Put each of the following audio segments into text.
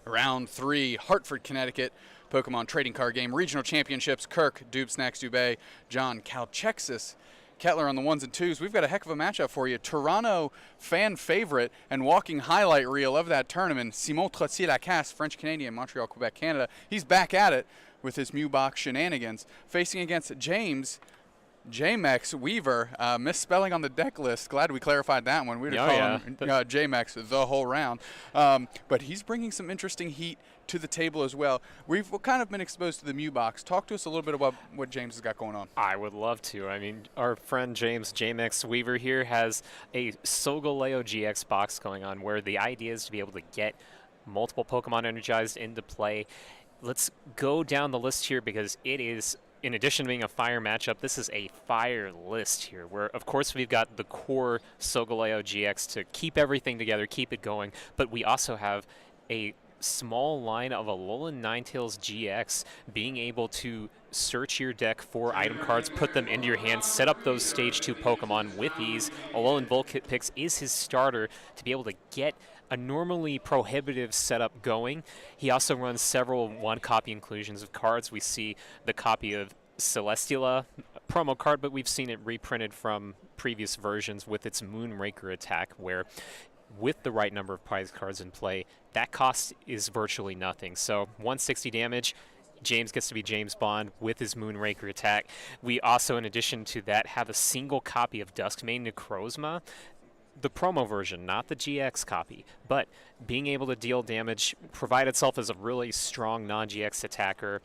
Round 3, Hartford, Connecticut. Pokemon trading card game. Regional championships. Kirk, Dube, Snacks, Dubé, John, Calchexis, Kettler on the 1s and 2s. We've got a heck of a matchup for you. Toronto fan favorite and walking highlight reel of that tournament, Simon Trottier-Lacasse, French-Canadian, Montreal, Quebec, Canada. He's back at it with his Mew box shenanigans, facing against James J-Mex Weaver, misspelling on the deck list. Glad we clarified that one. We'd call him J-Mex the whole round. But he's bringing some interesting heat to the table as well. We've kind of been exposed to the Mew box. Talk to us a little bit about what James has got going on. I would love to. I mean, our friend James J-Mex Weaver here has a Solgaleo GX box going on where the idea is to be able to get multiple Pokemon energized into play. Let's go down the list here because it is, in addition to being a fire matchup, this is a fire list here where, of course, we've got the core Solgaleo GX to keep everything together, keep it going, but we also have a small line of Alolan Ninetales GX being able to search your deck for item cards, put them into your hand, set up those stage 2 Pokemon with ease. Alolan Vulpix is his starter to be able to get a normally prohibitive setup going. He also runs several one-copy inclusions of cards. We see the copy of Celesteela promo card, but we've seen it reprinted from previous versions with its Moonraker attack, where with the right number of prize cards in play, that cost is virtually nothing. So 160 damage, James gets to be James Bond with his Moonraker attack. We also, in addition to that, have a single copy of Duskmane Necrozma, the promo version, not the GX copy, but being able to deal damage, provide itself as a really strong non-GX attacker.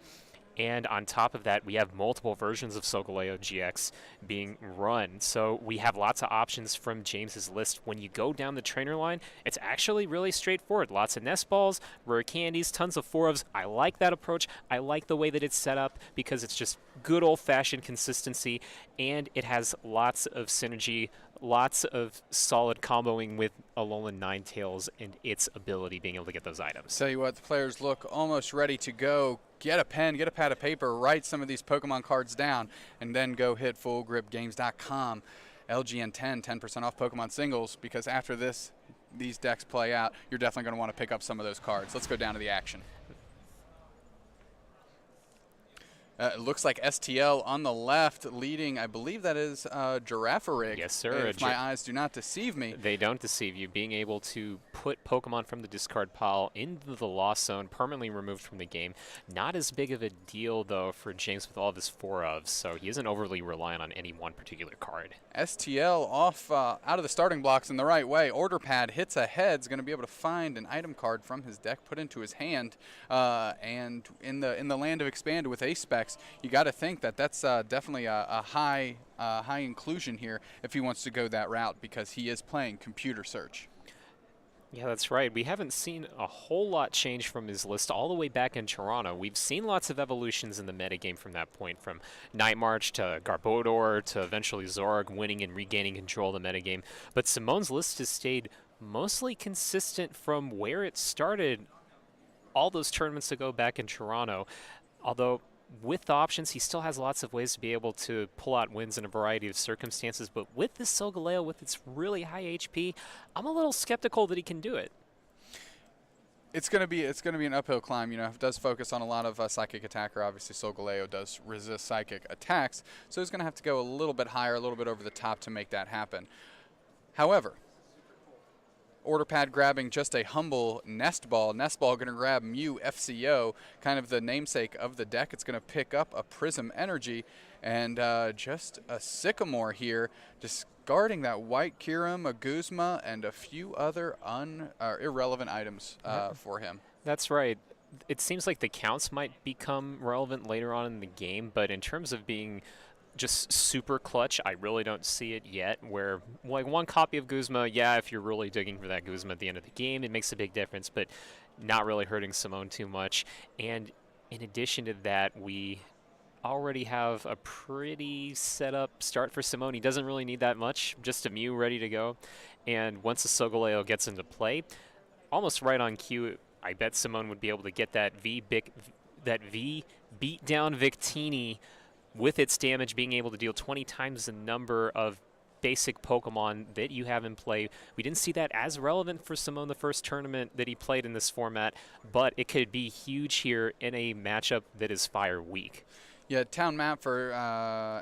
And on top of that, we have multiple versions of Solgaleo GX being run. So we have lots of options from James's list. When you go down the trainer line, it's actually really straightforward. Lots of nest balls, rare candies, tons of 4-ofs. I like that approach. I like the way that it's set up because it's just good old-fashioned consistency, and it has lots of synergy, lots of solid comboing with Alolan Ninetales and its ability being able to get those items. Tell you what, the players look almost ready to go. Get a pen, get a pad of paper, write some of these Pokemon cards down, and then go hit fullgripgames.com. LGN 10% off Pokemon singles, because after these decks play out, you're definitely going to want to pick up some of those cards. Let's go down to the action. It looks like STL on the left leading. I believe that is Girafarig. Yes, sir. If my eyes do not deceive me. They don't deceive you. Being able to put Pokemon from the discard pile into the lost zone, permanently removed from the game. Not as big of a deal, though, for James with all of his 4-ofs, so he isn't overly reliant on any one particular card. STL off out of the starting blocks in the right way. Order pad hits ahead. Is going to be able to find an item card from his deck, put into his hand, and in the land of expanded with Ace Specs, you got to think that that's definitely a high inclusion here if he wants to go that route, because he is playing computer search. Yeah, that's right. We haven't seen a whole lot change from his list all the way back in Toronto. We've seen lots of evolutions in the metagame from that point, from Night March to Garbodor to eventually Zorg winning and regaining control of the metagame. But Simone's list has stayed mostly consistent from where it started all those tournaments ago back in Toronto. Although with the options, he still has lots of ways to be able to pull out wins in a variety of circumstances. But with this Solgaleo, with its really high HP, I'm a little skeptical that he can do it. It's going to be an uphill climb. You know, it does focus on a lot of psychic attacker. Obviously, Solgaleo does resist psychic attacks, so he's going to have to go a little bit higher, a little bit over the top to make that happen. However, Order pad grabbing just a humble Nest Ball. Nest Ball going to grab Mew FCO, kind of the namesake of the deck. It's going to pick up a Prism Energy and just a Sycamore here, discarding that White Kyurem, a Guzma, and a few other irrelevant items for him. That's right. It seems like the counts might become relevant later on in the game, but in terms of being just super clutch, I really don't see it yet, where like one copy of Guzma, yeah, if you're really digging for that Guzma at the end of the game, it makes a big difference, but not really hurting Simone too much. And in addition to that, we already have a pretty set up start for Simone. He doesn't really need that much, just a Mew ready to go. And once the Solgaleo gets into play, almost right on cue, I bet Simone would be able to get that V beat down Victini with its damage being able to deal 20 times the number of basic Pokemon that you have in play. We didn't see that as relevant for Simone the first tournament that he played in this format, but it could be huge here in a matchup that is Fire weak. Yeah, town map for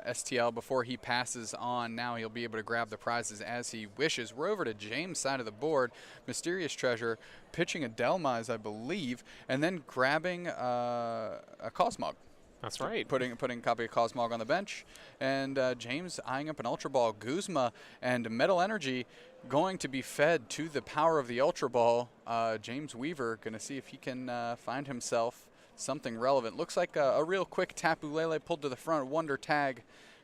STL before he passes on. Now he'll be able to grab the prizes as he wishes. We're over to James' side of the board. Mysterious Treasure pitching a Delmise, I believe, and then grabbing a Cosmog. That's right. Putting a copy of Cosmog on the bench. And James eyeing up an Ultra Ball. Guzma and Metal Energy going to be fed to the power of the Ultra Ball. James Weaver going to see if he can find himself something relevant. Looks like a real quick Tapu Lele pulled to the front. Wonder Tag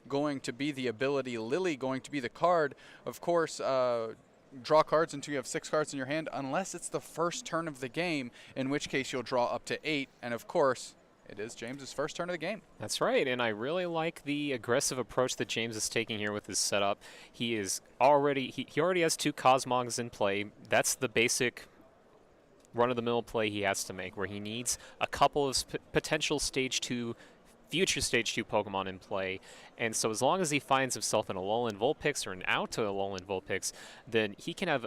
going to be the ability. Lily going to be the card. Of course, draw cards until you have 6 cards in your hand, unless it's the first turn of the game, in which case you'll draw up to 8. And of course, it is James's first turn of the game. That's right, and I really like the aggressive approach that James is taking here with his setup. He already has 2 Cosmogs in play. That's the basic run-of-the-mill play he has to make, where he needs a couple of potential future Stage 2 Pokemon in play. And so as long as he finds himself in a Alolan Vulpix or an out to Alolan Vulpix, then he can have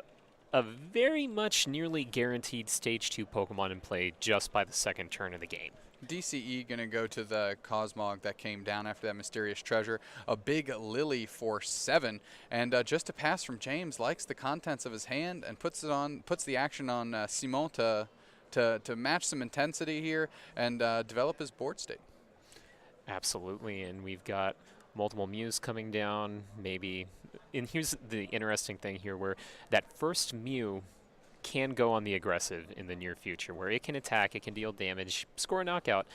a very much nearly guaranteed Stage 2 Pokemon in play just by the second turn of the game. DCE going to go to the Cosmog that came down after that Mysterious Treasure. A big Lily for 7. And just a pass from James, likes the contents of his hand and puts the action on Simon to match some intensity here and develop his board state. Absolutely, and we've got multiple Mews coming down, maybe. And here's the interesting thing here, where that first Mew can go on the aggressive in the near future, where it can attack, it can deal damage, score a knockout.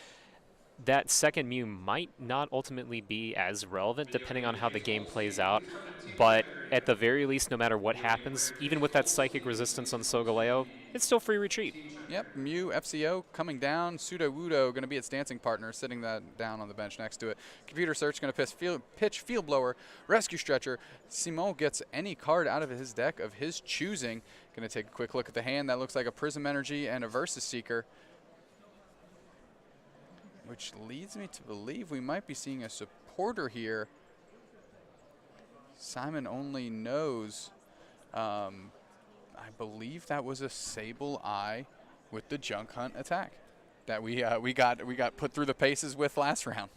That second Mew might not ultimately be as relevant depending on how the game plays out, but at the very least, no matter what happens, even with that psychic resistance on Solgaleo, it's still free retreat. Yep, Mew, FCO coming down. Sudowoodo going to be its dancing partner, sitting that down on the bench next to it. Computer Search going to pitch Field Blower, Rescue Stretcher. Simon gets any card out of his deck of his choosing. Going to take a quick look at the hand. That looks like a Prism Energy and a Versus Seeker, which leads me to believe we might be seeing a supporter here. Simon only knows. I believe that was a Sableye with the Junk Hunt attack that we got put through the paces with last round.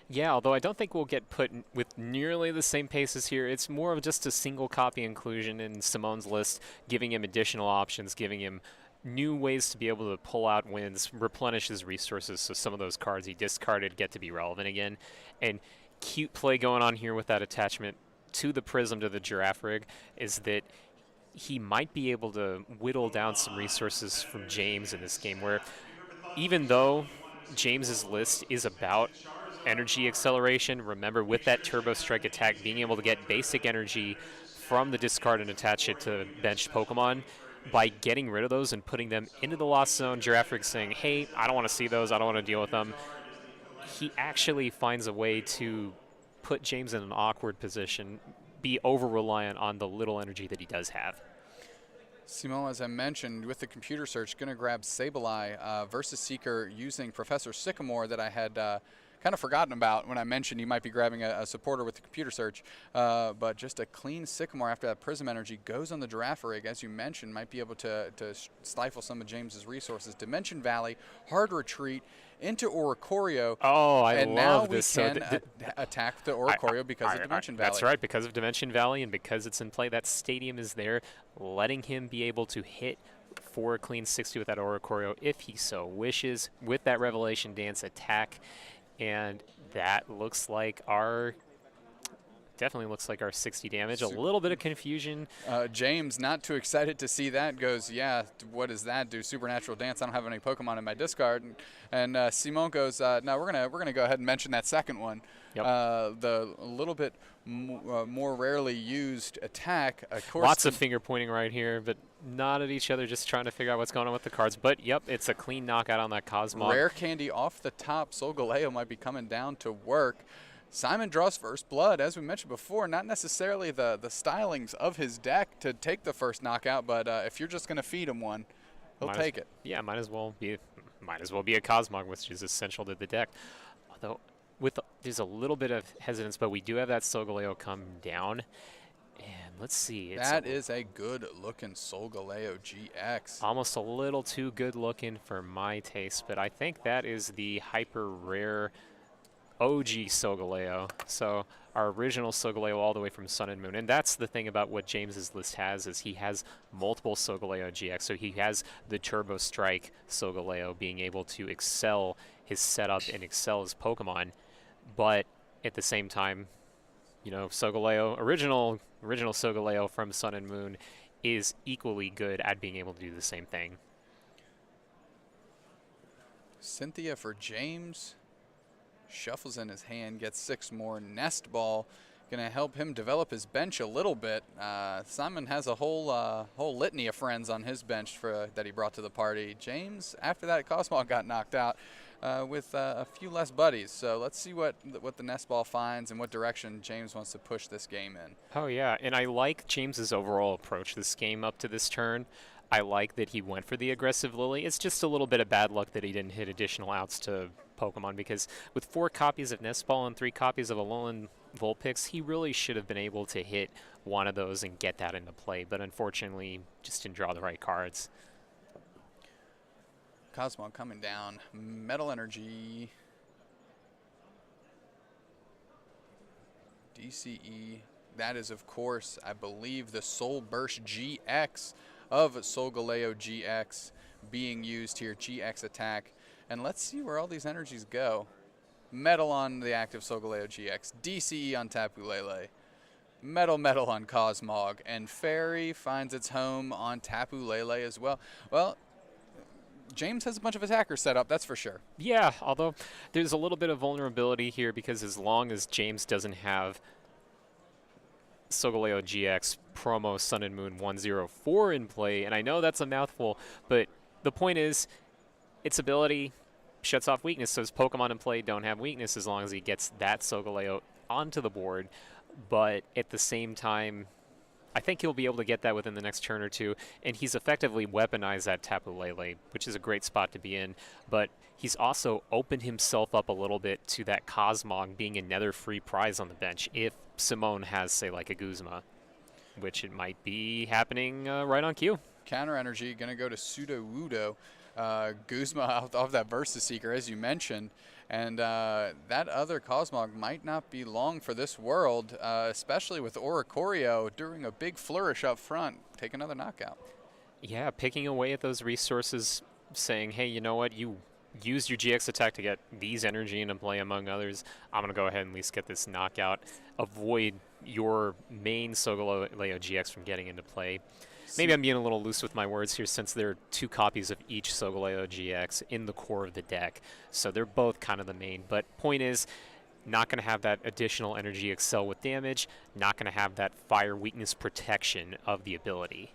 Yeah, although I don't think we'll get put with nearly the same paces here. It's more of just a single copy inclusion in Simone's list, giving him additional options, giving him new ways to be able to pull out wins, replenish his resources, so some of those cards he discarded get to be relevant again. And cute play going on here with that attachment to the Prism to the Giraffe Rig is that he might be able to whittle down some resources from James in this game, where even though James's list is about energy acceleration, remember with that Turbo Strike attack, being able to get basic energy from the discard and attach it to benched Pokemon, by getting rid of those and putting them into the Lost Zone, Giraffe Rig saying, hey, I don't want to see those, I don't want to deal with them, he actually finds a way to put James in an awkward position, be over-reliant on the little energy that he does have. Simon, as I mentioned, with the Computer Search, going to grab Sableye, Versus Seeker using Professor Sycamore that I had kind of forgotten about when I mentioned you might be grabbing a supporter with the Computer Search. But just a clean Sycamore after that Prism Energy goes on the Giraffe Rig, as you mentioned, might be able to stifle some of James's resources. Dimension Valley, hard retreat into Oricorio. Oh, I and love now this. we can attack the Oricorio because of Dimension Valley. That's right, because of Dimension Valley and because it's in play, that stadium is there, letting him be able to hit for a clean 60 with that Oricorio if he so wishes with that Revelation Dance attack. And that looks like definitely looks like our 60 damage. A little bit of confusion. James, not too excited to see that, goes, yeah, what does that do? Supernatural Dance, I don't have any Pokemon in my discard. And Simon goes, no, we're gonna go ahead and mention that second one. Yep. The little bit more rarely used attack. Of course, lots of finger pointing right here, but not at each other, just trying to figure out what's going on with the cards. But, yep, it's a clean knockout on that Cosmog. Rare Candy off the top. Solgaleo might be coming down to work. Simon draws first blood, as we mentioned before, not necessarily the stylings of his deck to take the first knockout, but if you're just going to feed him one, he'll take it. Yeah, might as well be a Cosmog, which is essential to the deck. Although there's a little bit of hesitance, but we do have that Solgaleo come down. And let's see. That is a good-looking Solgaleo GX. Almost a little too good looking for my taste, but I think that is the hyper rare OG Solgaleo. So our original Solgaleo all the way from Sun and Moon. And that's the thing about what James's list has, is he has multiple Solgaleo GX. So he has the Turbo Strike Solgaleo being able to excel his setup and excel his Pokemon. But at the same time, you know, Solgaleo, original Solgaleo from Sun and Moon is equally good at being able to do the same thing. Cynthia for James. Shuffles in his hand, gets 6 more. Nest Ball, gonna help him develop his bench a little bit. Simon has a whole litany of friends on his bench that he brought to the party. James, after that Cosmog got knocked out, with a few less buddies. So let's see what the Nest Ball finds and what direction James wants to push this game in. Oh yeah, and I like James's overall approach this game up to this turn. I like that he went for the aggressive Lily. It's just a little bit of bad luck that he didn't hit additional outs to Pokemon, because with 4 copies of Nest Ball and 3 copies of Alolan Vulpix, he really should have been able to hit one of those and get that into play, but unfortunately just didn't draw the right cards. Cosmog coming down. Metal Energy. DCE. That is, of course, I believe, the Soul Burst GX of Solgaleo GX being used here. GX attack. And let's see where all these energies go. Metal on the active Solgaleo GX. DCE on Tapu Lele. Metal on Cosmog. And Fairy finds its home on Tapu Lele as well. Well, James has a bunch of attackers set up, that's for sure. Yeah, although there's a little bit of vulnerability here, because as long as James doesn't have Solgaleo GX promo Sun and Moon 104 in play, and I know that's a mouthful, but the point is, its ability shuts off weakness, so his Pokemon in play don't have weakness as long as he gets that Solgaleo onto the board. But at the same time, I think he'll be able to get that within the next turn or two, and he's effectively weaponized that Tapu Lele, which is a great spot to be in. But he's also opened himself up a little bit to that Cosmog being another free prize on the bench if Simone has, say, like a Guzma, which it might be happening right on cue. Counter Energy going to go to Sudowoodo. Guzma off that Versus Seeker, as you mentioned. And that other Cosmog might not be long for this world, especially with Oricorio doing a big flourish up front. Take another knockout. Yeah, picking away at those resources, saying, hey, you know what, you used your GX attack to get these energy into play, among others. I'm going to go ahead and at least get this knockout. Avoid your main Solgaleo GX from getting into play. Maybe I'm being a little loose with my words here, since there are 2 copies of each Solgaleo GX in the core of the deck. So they're both kind of the main. But point is, not going to have that additional energy excel with damage, not going to have that fire weakness protection of the ability.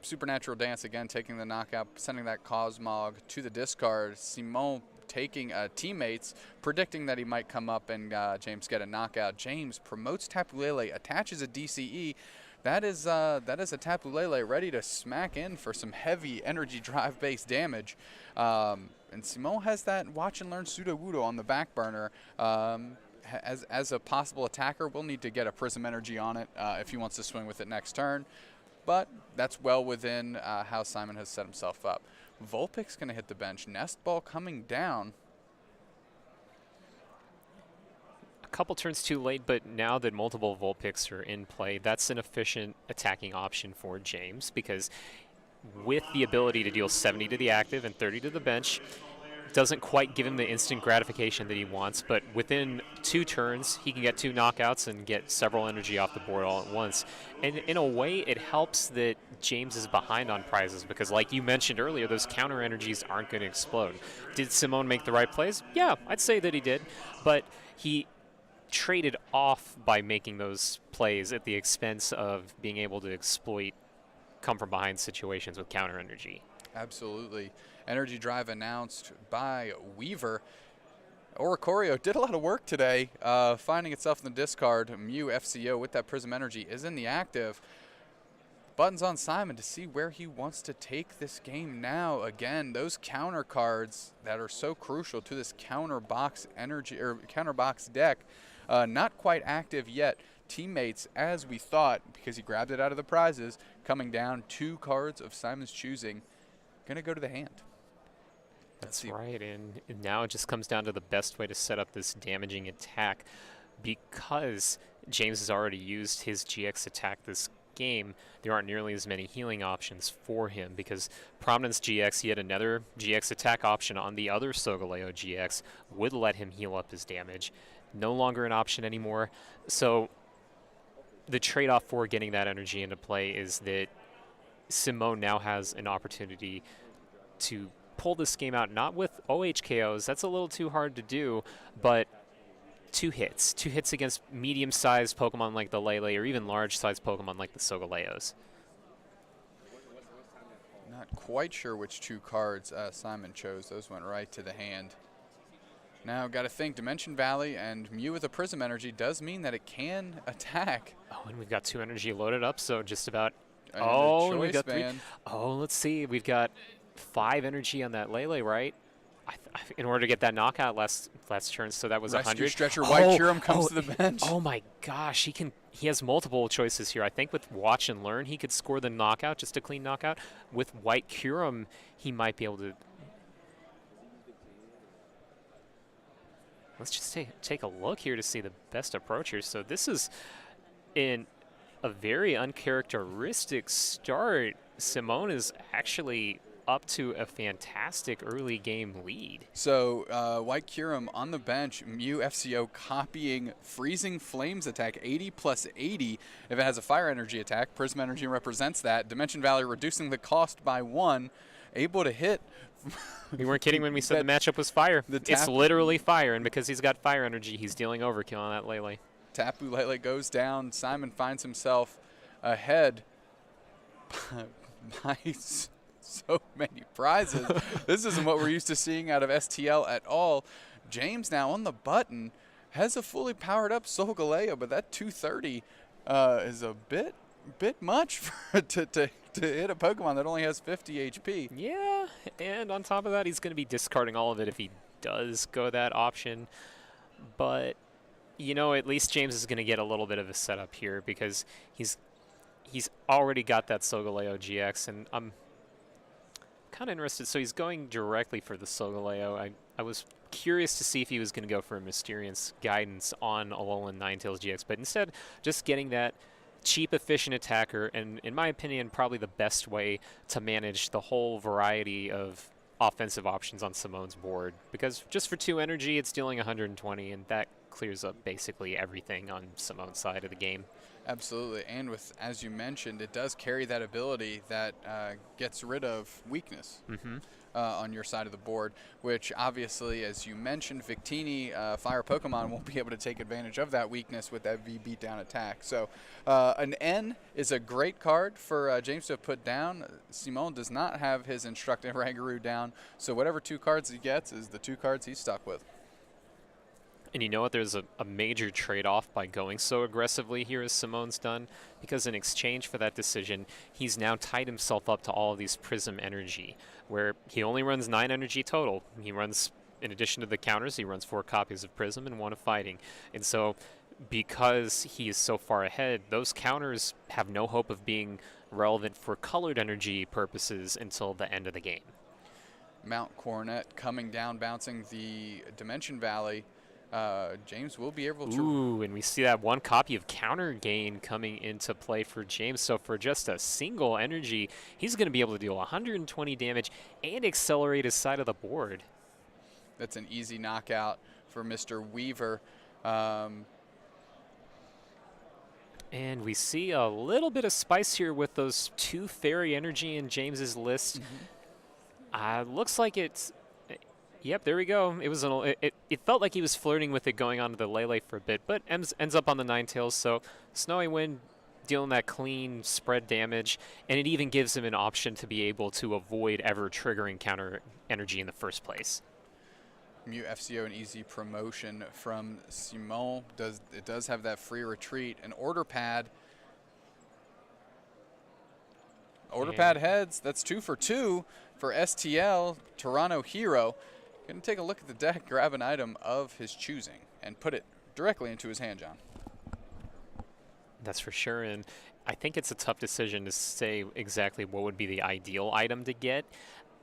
Supernatural Dance again, taking the knockout, sending that Cosmog to the discard. Simone taking teammates, predicting that he might come up and James get a knockout. James promotes Tapu Lele, attaches a DCE. That is a Tapu Lele ready to smack in for some heavy energy drive-based damage. And Simone has that Watch and Learn Sudowoodo on the back burner. As a possible attacker, we'll need to get a Prism Energy on it if he wants to swing with it next turn. But that's well within how Simon has set himself up. Vulpix going to hit the bench. Nest Ball coming down. A couple turns too late, but now that multiple Vulpix are in play, that's an efficient attacking option for James, because with the ability to deal 70 to the active and 30 to the bench, doesn't quite give him the instant gratification that he wants, but within 2 turns, he can get 2 knockouts and get several energy off the board all at once. And in a way, it helps that James is behind on prizes, because like you mentioned earlier, those counter energies aren't going to explode. Did Simone make the right plays? Yeah, I'd say that he did, but he traded off by making those plays at the expense of being able to exploit come-from-behind situations with counter energy. Absolutely. Energy Drive announced by Weaver. Oricorio did a lot of work today, finding itself in the discard. Mew FCO with that Prism Energy is in the active. buttons on Simon to see where he wants to take this game now. Again, those counter cards that are so crucial to this counter box energy or counter box deck, not quite active yet. Teammates, as we thought, because he grabbed it out of the prizes, coming down 2 cards of Simon's choosing, gonna go to the hand. That's right, and now it just comes down to the best way to set up this damaging attack. Because James has already used his GX attack this game, there aren't nearly as many healing options for him, because Prominence GX, yet another GX attack option on the other Solgaleo GX, would let him heal up his damage. No longer an option anymore. So the trade-off for getting that energy into play is that Simone now has an opportunity to pull this game out, not with OHKOs, that's a little too hard to do, but 2 hits against medium-sized Pokemon like the Lele, or even large-sized Pokemon like the Solgaleos. Not quite sure which 2 cards Simon chose. Those went right to the hand. Now, got to think, Dimension Valley and Mew with a Prism Energy does mean that it can attack. Oh, and we've got 2 energy loaded up, so just about... And and we've got 3. band. Oh, let's see. We've got 5 energy on that Lele, right? In order to get that knockout last turn, so that was 100. Stretcher, White Curum comes to the bench. Oh my gosh, he has multiple choices here. I think with Watch and Learn, he could score the knockout, just a clean knockout. With White Curum, he might be able to... Let's just take a look here to see the best approach here. So this is in a very uncharacteristic start. Simone is actually up to a fantastic early game lead. So White Curum on the bench, Mew FCO copying Freezing Flames attack, 80 plus 80. If it has a Fire Energy attack, Prism Energy represents that. Dimension Valley reducing the cost by 1, able to hit. We weren't kidding when we said the matchup was fire. It's literally fire, and because he's got Fire Energy, he's dealing overkill on that Lele. Tapu Lele goes down. Simon finds himself ahead by so many prizes. This isn't what we're used to seeing out of STL at all. James now on the button has a fully powered up Solgaleo, but that 230 is a bit much for to hit a Pokemon that only has 50 HP. Yeah, and on top of that, he's going to be discarding all of it if he does go that option. But, you know, at least James is going to get a little bit of a setup here because he's already got that Solgaleo GX, and I'm kind of interested. So he's going directly for the Solgaleo. I was curious to see if he was going to go for a Mysterious Guidance on Alolan Ninetales GX, but instead just getting that cheap, efficient attacker, and in my opinion, probably the best way to manage the whole variety of offensive options on Simone's board. Because just for 2 energy, it's dealing 120, and that clears up basically everything on Simone's side of the game. Absolutely, and with, as you mentioned, it does carry that ability that gets rid of weakness on your side of the board, which obviously, as you mentioned, Victini, Fire Pokemon, won't be able to take advantage of that weakness with that V beatdown attack. So an N is a great card for James to have put down. Simone does not have his Instructive Rangaroo down, so whatever 2 cards he gets is the 2 cards he's stuck with. And you know what? There's a major trade-off by going so aggressively here as Simone's done, because in exchange for that decision, he's now tied himself up to all of these Prism energy, where he only runs 9 energy total. He runs, in addition to the counters, he runs 4 copies of Prism and 1 of Fighting. And so because he is so far ahead, those counters have no hope of being relevant for colored energy purposes until the end of the game. Mount Coronet coming down, bouncing the Dimension Valley. James will be able to... Ooh, and we see that 1 copy of Counter Gain coming into play for James. So for just a single energy, he's going to be able to deal 120 damage and accelerate his side of the board. That's an easy knockout for Mr. Weaver. And we see a little bit of spice here with those 2 Fairy Energy in James's list. Looks like it's... Yep, there we go. It was it felt like he was flirting with it going on to the Lele for a bit, but ends up on the Ninetales. So Snowy Wind dealing that clean spread damage, and it even gives him an option to be able to avoid ever triggering counter energy in the first place. Mew FCO, an easy promotion from Simone. It does have that free retreat, an order pad. Order pad heads. That's 2 for 2 for STL, Toronto Hero. Going to take a look at the deck, grab an item of his choosing, and put it directly into his hand, John. That's for sure, and I think it's a tough decision to say exactly what would be the ideal item to get.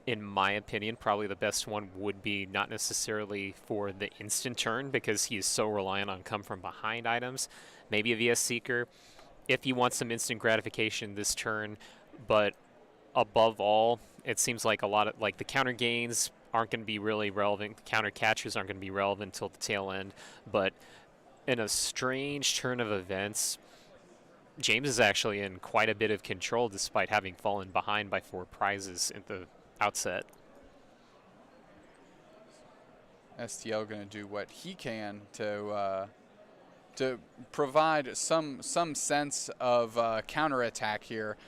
In my opinion, probably the best one would be not necessarily for the instant turn, because he is so reliant on come from behind items. Maybe a VS Seeker if you want some instant gratification this turn, but above all, it seems like a lot of the counter gains aren't going to be really relevant. The counter catches aren't going to be relevant until the tail end, but in a strange turn of events, James is actually in quite a bit of control despite having fallen behind by 4 prizes at the outset. STL going to do what he can to provide some sense of counterattack here.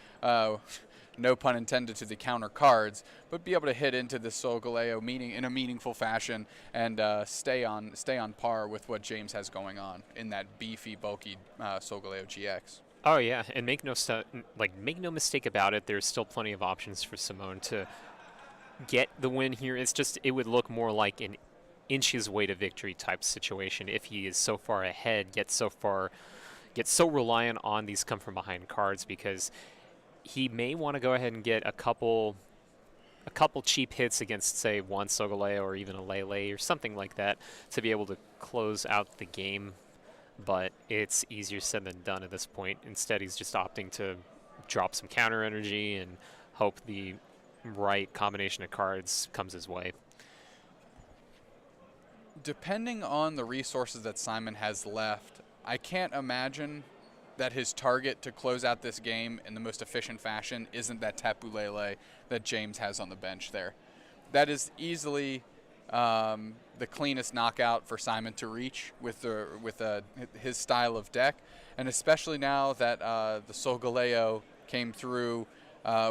No pun intended to the counter cards, but be able to hit into the Solgaleo in a meaningful fashion and stay on par with what James has going on in that beefy, bulky Solgaleo GX. Oh yeah, and make no mistake about it. There's still plenty of options for Simone to get the win here. It's just it would look more like an inches way to victory type situation if he is so far ahead, gets so reliant on these come from behind cards, because he may want to go ahead and get a couple cheap hits against, say, one Solgaleo or even a Lele or something like that to be able to close out the game. But it's easier said than done at this point. Instead, he's just opting to drop some counter energy and hope the right combination of cards comes his way. Depending on the resources that Simon has left, I can't imagine that his target to close out this game in the most efficient fashion isn't that Tapu Lele that James has on the bench there. That is easily the cleanest knockout for Simon to reach with his style of deck, and especially now that the Solgaleo came through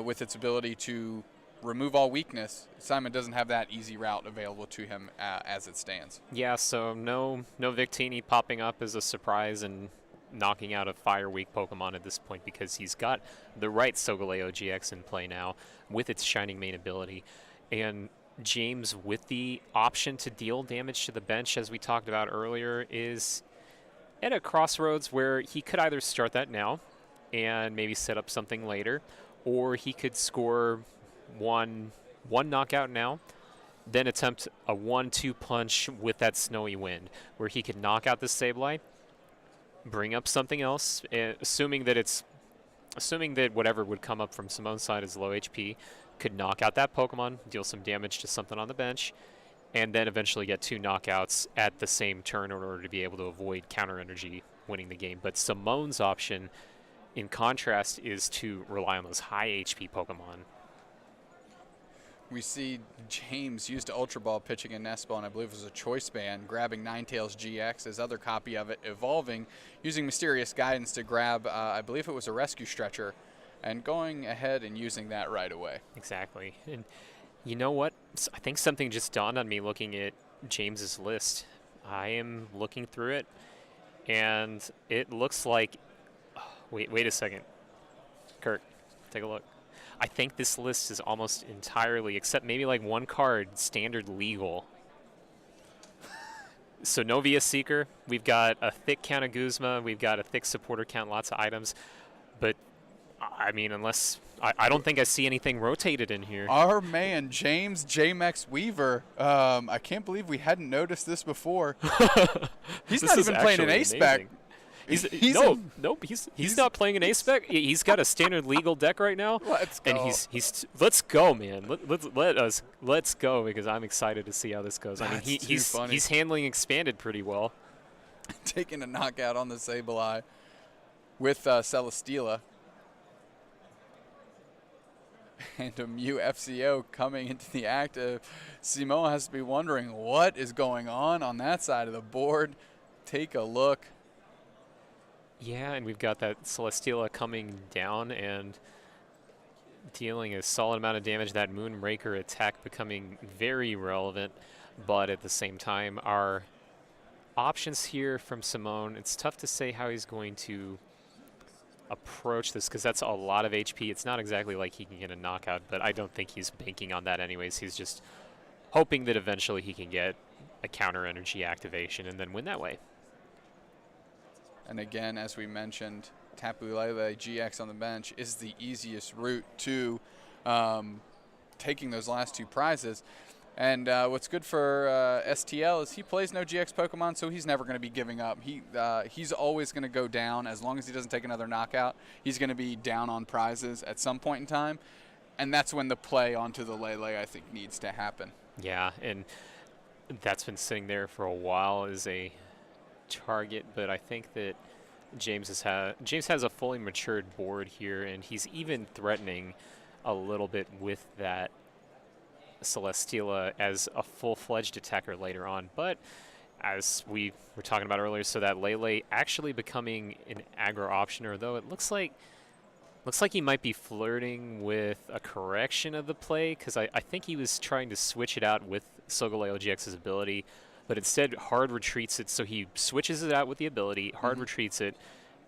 with its ability to remove all weakness. Simon doesn't have that easy route available to him as it stands. Yeah, so no Victini popping up as a surprise and knocking out a fire weak Pokemon at this point, because he's got the right Solgaleo GX in play now with its Shining Mane ability. And James, with the option to deal damage to the bench, as we talked about earlier, is at a crossroads where he could either start that now and maybe set up something later, or he could score one knockout now, then attempt a 1-2 punch with that Snowy Wind, where he could knock out the Sableye, bring up something else, assuming that whatever would come up from Simone's side is low HP, could knock out that Pokemon, deal some damage to something on the bench, and then eventually get 2 knockouts at the same turn in order to be able to avoid counter energy winning the game. But Simone's option, in contrast, is to rely on those high HP Pokemon. We see James used Ultra Ball pitching a Nest Ball, and I believe it was a Choice Band, grabbing Ninetales GX, his other copy of it, evolving, using Mysterious Guidance to grab, I believe it was a Rescue Stretcher, and going ahead and using that right away. Exactly. And you know what? I think something just dawned on me looking at James's list. I am looking through it, and it looks like... Wait a second. Kirk, take a look. I think this list is almost entirely, except maybe like one card, standard legal. So no VS Seeker. We've got a thick count of Guzma. We've got a thick supporter count, lots of items. But, I mean, unless... I don't think I see anything rotated in here. Our man, James JMX Weaver. I can't believe we hadn't noticed this before. He's not even playing an ace-spec. He's not playing an ace-spec. He's got a standard legal deck right now. Let's go. And let's go, man. Let's go, because I'm excited to see how this goes. I mean, he's handling expanded pretty well. Taking a knockout on the Sableye with Celesteela. And a Mew FCO coming into the act. Simone has to be wondering what is going on that side of the board. Take a look. Yeah, and we've got that Celesteela coming down and dealing a solid amount of damage. That Moonraker attack becoming very relevant, but at the same time, our options here from Simone, it's tough to say how he's going to approach this, because that's a lot of HP. It's not exactly like he can get a knockout, but I don't think he's banking on that anyways. He's just hoping that eventually he can get a counter energy activation and then win that way. And again, as we mentioned, Tapu Lele GX on the bench is the easiest route to taking those last 2 prizes. And what's good for STL is he plays no GX Pokemon, so he's never going to be giving up. He's always going to go down. As long as he doesn't take another knockout, he's going to be down on prizes at some point in time. And that's when the play onto the Lele, I think, needs to happen. Yeah, and that's been sitting there for a while as a target, but I think that James has a fully matured board here, and he's even threatening a little bit with that Celesteela as a full-fledged attacker later on. But as we were talking about earlier, so that Lele actually becoming an aggro optioner, though it looks like he might be flirting with a correction of the play, because I think he was trying to switch it out with Solgaleo GX's ability, but instead hard retreats it, so he switches it out with the ability, hard retreats it,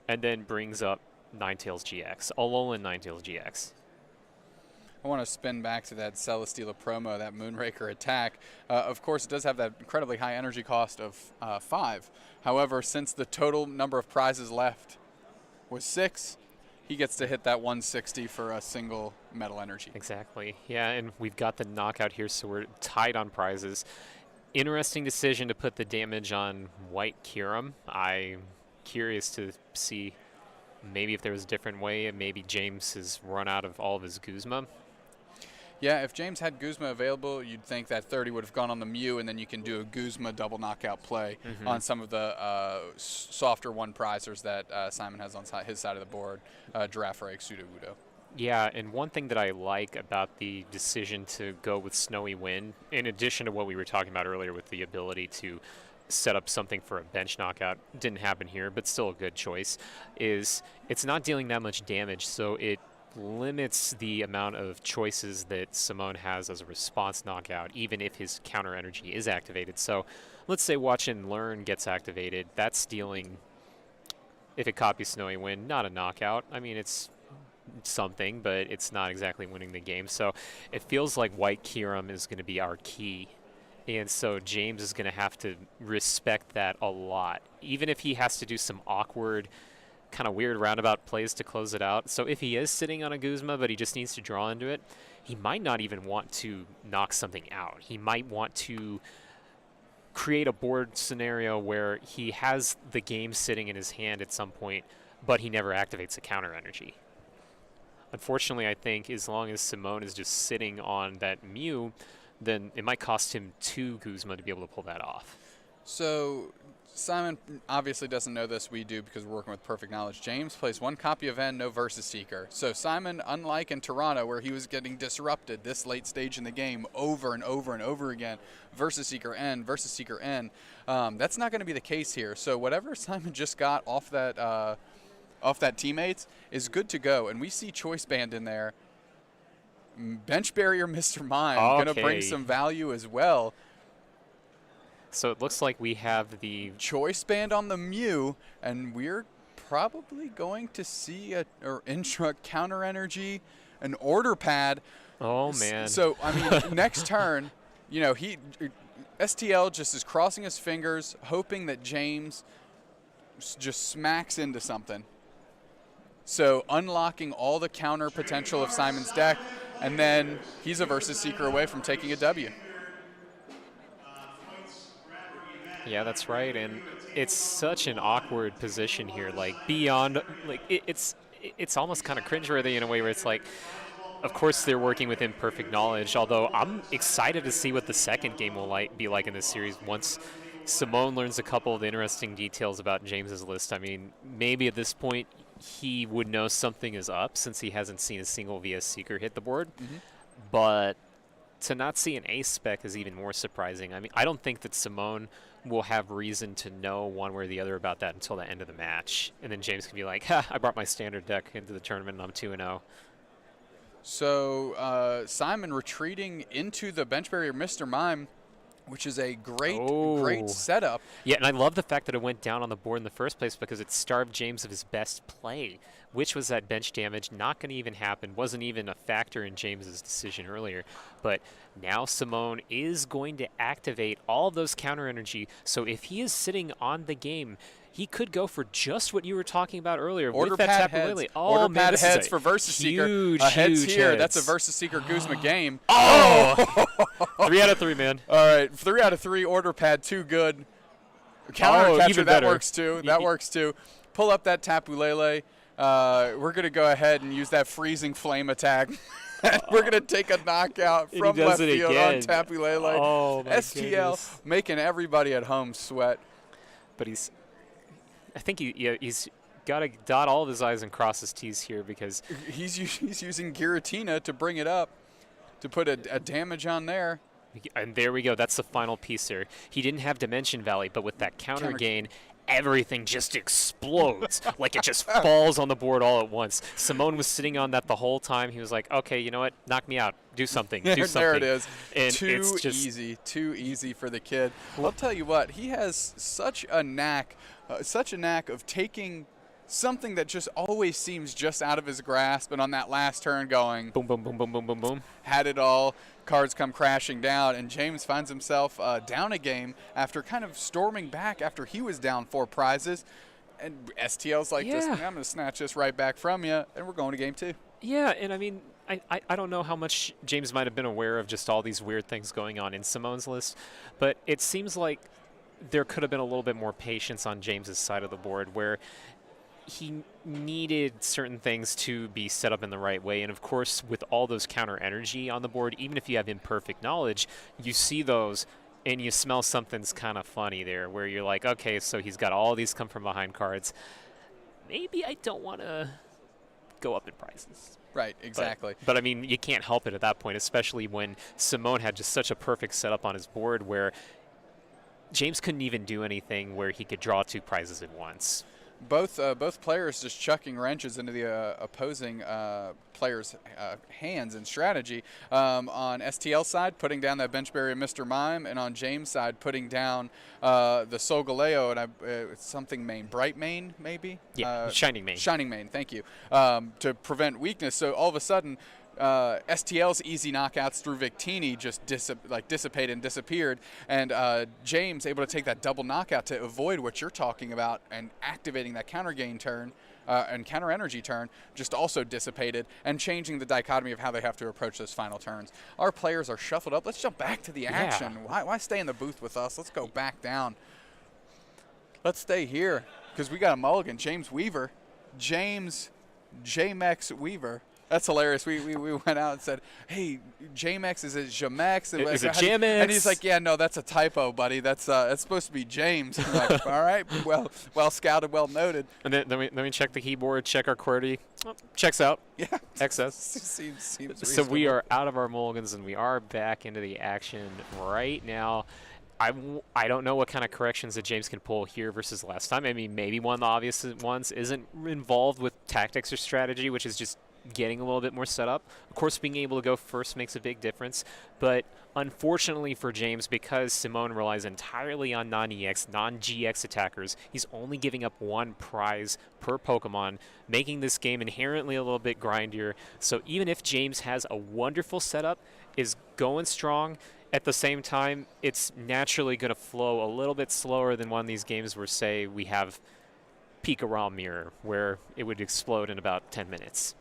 and then brings up Ninetales GX, Alolan Ninetales GX. I want to spin back to that Celesteela promo, that Moonraker attack. Of course, it does have that incredibly high energy cost of 5. However, since the total number of prizes left was 6, he gets to hit that 160 for a single metal energy. Exactly. Yeah, and we've got the knockout here, so we're tied on prizes. Interesting decision to put the damage on White Kyurem. I'm curious to see maybe if there was a different way, and maybe James has run out of all of his Guzma. Yeah, if James had Guzma available, you'd think that 30 would have gone on the Mew, and then you can do a Guzma double knockout play on some of the softer one prizers that Simon has on his side of the board, Girafarig, Sudowoodo. Yeah, and one thing that I like about the decision to go with Snowy Wind, in addition to what we were talking about earlier with the ability to set up something for a bench knockout, didn't happen here, but still a good choice, is it's not dealing that much damage, so it limits the amount of choices that Simone has as a response knockout, even if his counter energy is activated. So let's say Watch and Learn gets activated. That's dealing, if it copies Snowy Wind, not a knockout. I mean, it's something, but it's not exactly winning the game. So it feels like White Kyurem is going to be our key. And so James is going to have to respect that a lot, even if he has to do some awkward, kind of weird roundabout plays to close it out. So if he is sitting on a Guzma, but he just needs to draw into it, he might not even want to knock something out. He might want to create a board scenario where he has the game sitting in his hand at some point, but he never activates a counter energy. Unfortunately, I think as long as Simone is just sitting on that Mew, then it might cost him 2 Guzma to be able to pull that off. So Simon obviously doesn't know this. We do, because we're working with perfect knowledge. James plays 1 copy of N, no Versus Seeker. So Simon, unlike in Toronto, where he was getting disrupted this late stage in the game over and over and over again, Versus Seeker N, Versus Seeker N, that's not going to be the case here. So whatever Simon just got off that teammates is good to go. And we see Choice Band in there. Bench Barrier Mr. Mime, going to bring some value as well. So it looks like we have the Choice Band on the Mew, and we're probably going to see a intra counter energy, an order pad. Oh man! So I mean, next turn, you know, STL just is crossing his fingers, hoping that James just smacks into something. So unlocking all the counter potential of Simon's deck, and then he's a Versus Seeker away from taking a W. Yeah, that's right, and it's such an awkward position here. Like beyond, like it's almost kind of cringeworthy in a way where it's like, of course they're working within perfect knowledge. Although I'm excited to see what the second game will be like in this series once Simone learns a couple of the interesting details about James's list. I mean, maybe at this point he would know something is up since he hasn't seen a single VS Seeker hit the board, but to not see an ace spec is even more surprising. I mean, I don't think that Simone will have reason to know one way or the other about that until the end of the match. And then James can be like, ha, I brought my standard deck into the tournament and I'm 2-0. So Simon retreating into the Bench Barrier Mr. Mime. which is a great Oh. setup. Yeah, and I love the fact that it went down on the board in the first place because it starved James of his best play, which was that bench damage. Not going to even happen. Wasn't even a factor in James's decision earlier. But now Simone is going to activate all of those counter energy. So if he is sitting on the game, he could go for just what you were talking about earlier Order with that pad Tapu heads. Lele. Oh, Order man, pad this is heads a for Versus Seeker. huge, Heads huge here. heads. That's a Versus Seeker Guzma game. Oh! 3 out of 3, man. All right, 3 out of 3. Order pad, too good. Counter catcher, even that better. works too. That works too. Pull up that Tapu Lele. We're going to go ahead and use that freezing flame attack. We're going to take a knockout And from he does left it field again. on Tapu Lele. Oh, my STL goodness. making everybody at home sweat. But I think he's got to dot all of his I's and cross his T's here because He's using Giratina to bring it up, to put a damage on there. and there we go. That's the final piece there. He didn't have Dimension Valley, but with that counter gain, everything just explodes. Like it just falls on the board all at once. Simone was sitting on that the whole time. He was like, okay, you know what? Knock me out. Do something. Do something. There it is. And Too it's just easy. Too easy for the kid. I'll tell you what. He has such a knack of taking something that just always seems just out of his grasp, and on that last turn going, boom, boom, boom, boom, boom, boom, boom. had it all. Cards come crashing down, and James finds himself down a game after kind of storming back after he was down 4 prizes. And STL's like, Yeah. I'm going to snatch this right back from you, and we're going to game 2. Yeah, and I mean, I don't know how much James might have been aware of just all these weird things going on in Simone's list, but it seems like there could have been a little bit more patience on James's side of the board where he needed certain things to be set up in the right way. And of course, with all those counter energy on the board, even if you have imperfect knowledge, you see those and you smell something's kind of funny there where you're like, okay, so he's got all these come from behind cards. Maybe I don't want to go up in prices. Right, exactly. But I mean, you can't help it at that point, especially when Simone had just such a perfect setup on his board where James couldn't even do anything where he could draw 2 prizes at once. Both players just chucking wrenches into the opposing players' hands and strategy. On STL side, putting down that bench barrier Mr. Mime, and on James' side, putting down the Solgaleo and something main, Bright Main maybe? Yeah, Shining Main. Shining Main, thank you, to prevent weakness. So all of a sudden, STL's easy knockouts through Victini just dissipated and disappeared, and James able to take that double knockout to avoid what you're talking about and activating that counter gain turn and counter energy turn just also dissipated and changing the dichotomy of how they have to approach those final turns. Our players are shuffled up. Let's jump back to the action. Why stay in the booth with us? Let's go back down. Let's stay here because we got a mulligan. James Weaver. James J-Mex Weaver. That's hilarious. We went out and said, hey, J-Mex, is it Jamex? And Is it Jamex? Jamex? And he's like, yeah, no, that's a typo, buddy. That's it's supposed to be James. I'm like, all right, well scouted, well noted. And then let me check the keyboard, check our QWERTY. Oh, checks out. Yeah. Excess. Seems So we reasonable. are out of our mulligans and we are back into the action right now. I don't know what kind of corrections that James can pull here versus last time. I mean, maybe one of the obvious ones isn't involved with tactics or strategy, which is just getting a little bit more set up. Of course, being able to go first makes a big difference. But unfortunately for James, because Simone relies entirely on non-EX, non-GX attackers, he's only giving up 1 prize per Pokemon, making this game inherently a little bit grindier. So even if James has a wonderful setup, is going strong, at the same time, it's naturally going to flow a little bit slower than one of these games where, say, we have Pika Raw Mirror, where it would explode in about 10 minutes.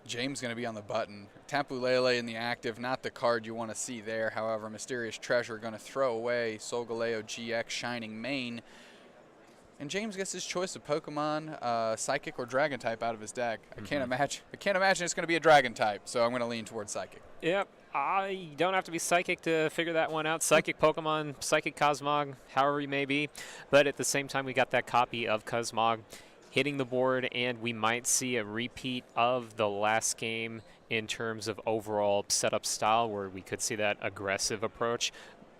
James going to be on the button. Tapu Lele in the active, not the card you want to see there. However, Mysterious Treasure going to throw away Solgaleo GX Shining Mane. And James gets his choice of Pokemon, Psychic or Dragon type out of his deck. I can't imagine it's going to be a Dragon type, so I'm going to lean towards Psychic. Yep. I don't have to be Psychic to figure that one out. Psychic Pokemon, Psychic Cosmog, however you may be. But at the same time, we got that copy of Cosmog hitting the board, and we might see a repeat of the last game in terms of overall setup style, where we could see that aggressive approach.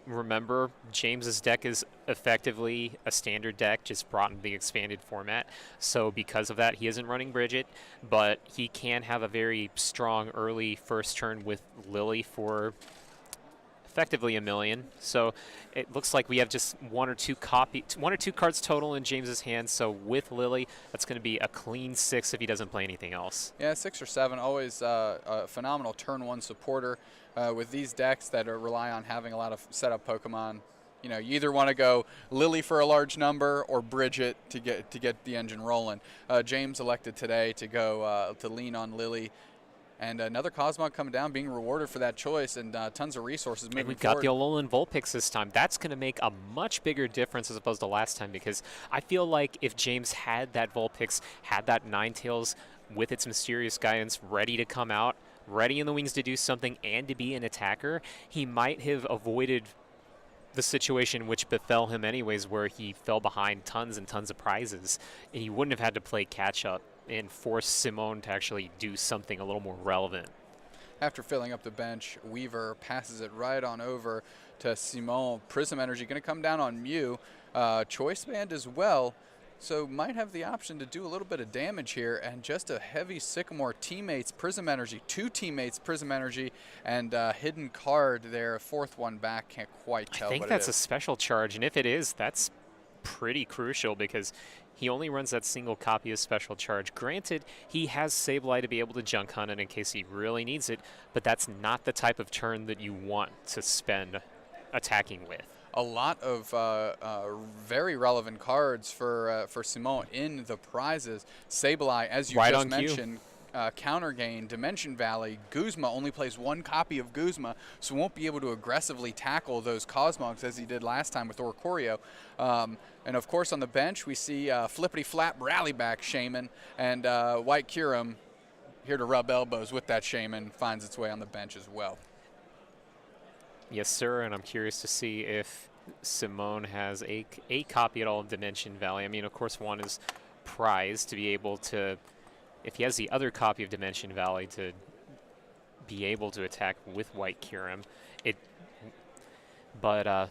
Remember, James's deck is effectively a standard deck, just brought in the expanded format. So because of that, he isn't running Bridget, but he can have a very strong early first turn with Lily for effectively a million. So it looks like we have just one or two cards total in James's hand. So with Lily, that's going to be a clean 6 if he doesn't play anything else. Yeah, 6 or 7, always a phenomenal turn 1 supporter. With these decks that rely on having a lot of setup Pokemon, you know, you either want to go Lily for a large number or Bridget to get the engine rolling. James elected today to go to lean on Lily. And another Cosmog coming down, being rewarded for that choice, and tons of resources moving and we've forward. got the Alolan Vulpix this time. That's going to make a much bigger difference as opposed to last time, because I feel like if James had that Vulpix, had that Ninetales with its mysterious guidance ready to come out, ready in the wings to do something and to be an attacker, he might have avoided the situation which befell him anyways, where he fell behind tons and tons of prizes, and he wouldn't have had to play catch-up and force Simone to actually do something a little more relevant. After filling up the bench, Weaver passes it right on over to Simone. Prism Energy going to come down on Mew. Choice Band as well, so might have the option to do a little bit of damage here, and just a heavy Sycamore teammates Prism Energy, 2 teammates Prism Energy, and hidden card there, a 4th one back, can't quite tell. I think that's a special charge, and if it is, that's pretty crucial because he only runs that single copy of special charge. Granted, he has Sableye to be able to junk hunt it in case he really needs it, but that's not the type of turn that you want to spend attacking with. A lot of very relevant cards for Simone in the prizes. Sableye, as you just mentioned, Counter Gain, Dimension Valley, Guzma only plays 1 copy of Guzma, so won't be able to aggressively tackle those Cosmogs as he did last time with Oricorio. And of course on the bench we see Flippity Flap Rally Back Shaman, and White Kyurem here to rub elbows with that Shaman finds its way on the bench as well. Yes, sir, and I'm curious to see if Simone has a copy at all of Dimension Valley. I mean, of course, one is prized to be able to, if he has the other copy of Dimension Valley, to be able to attack with White Kyurem. But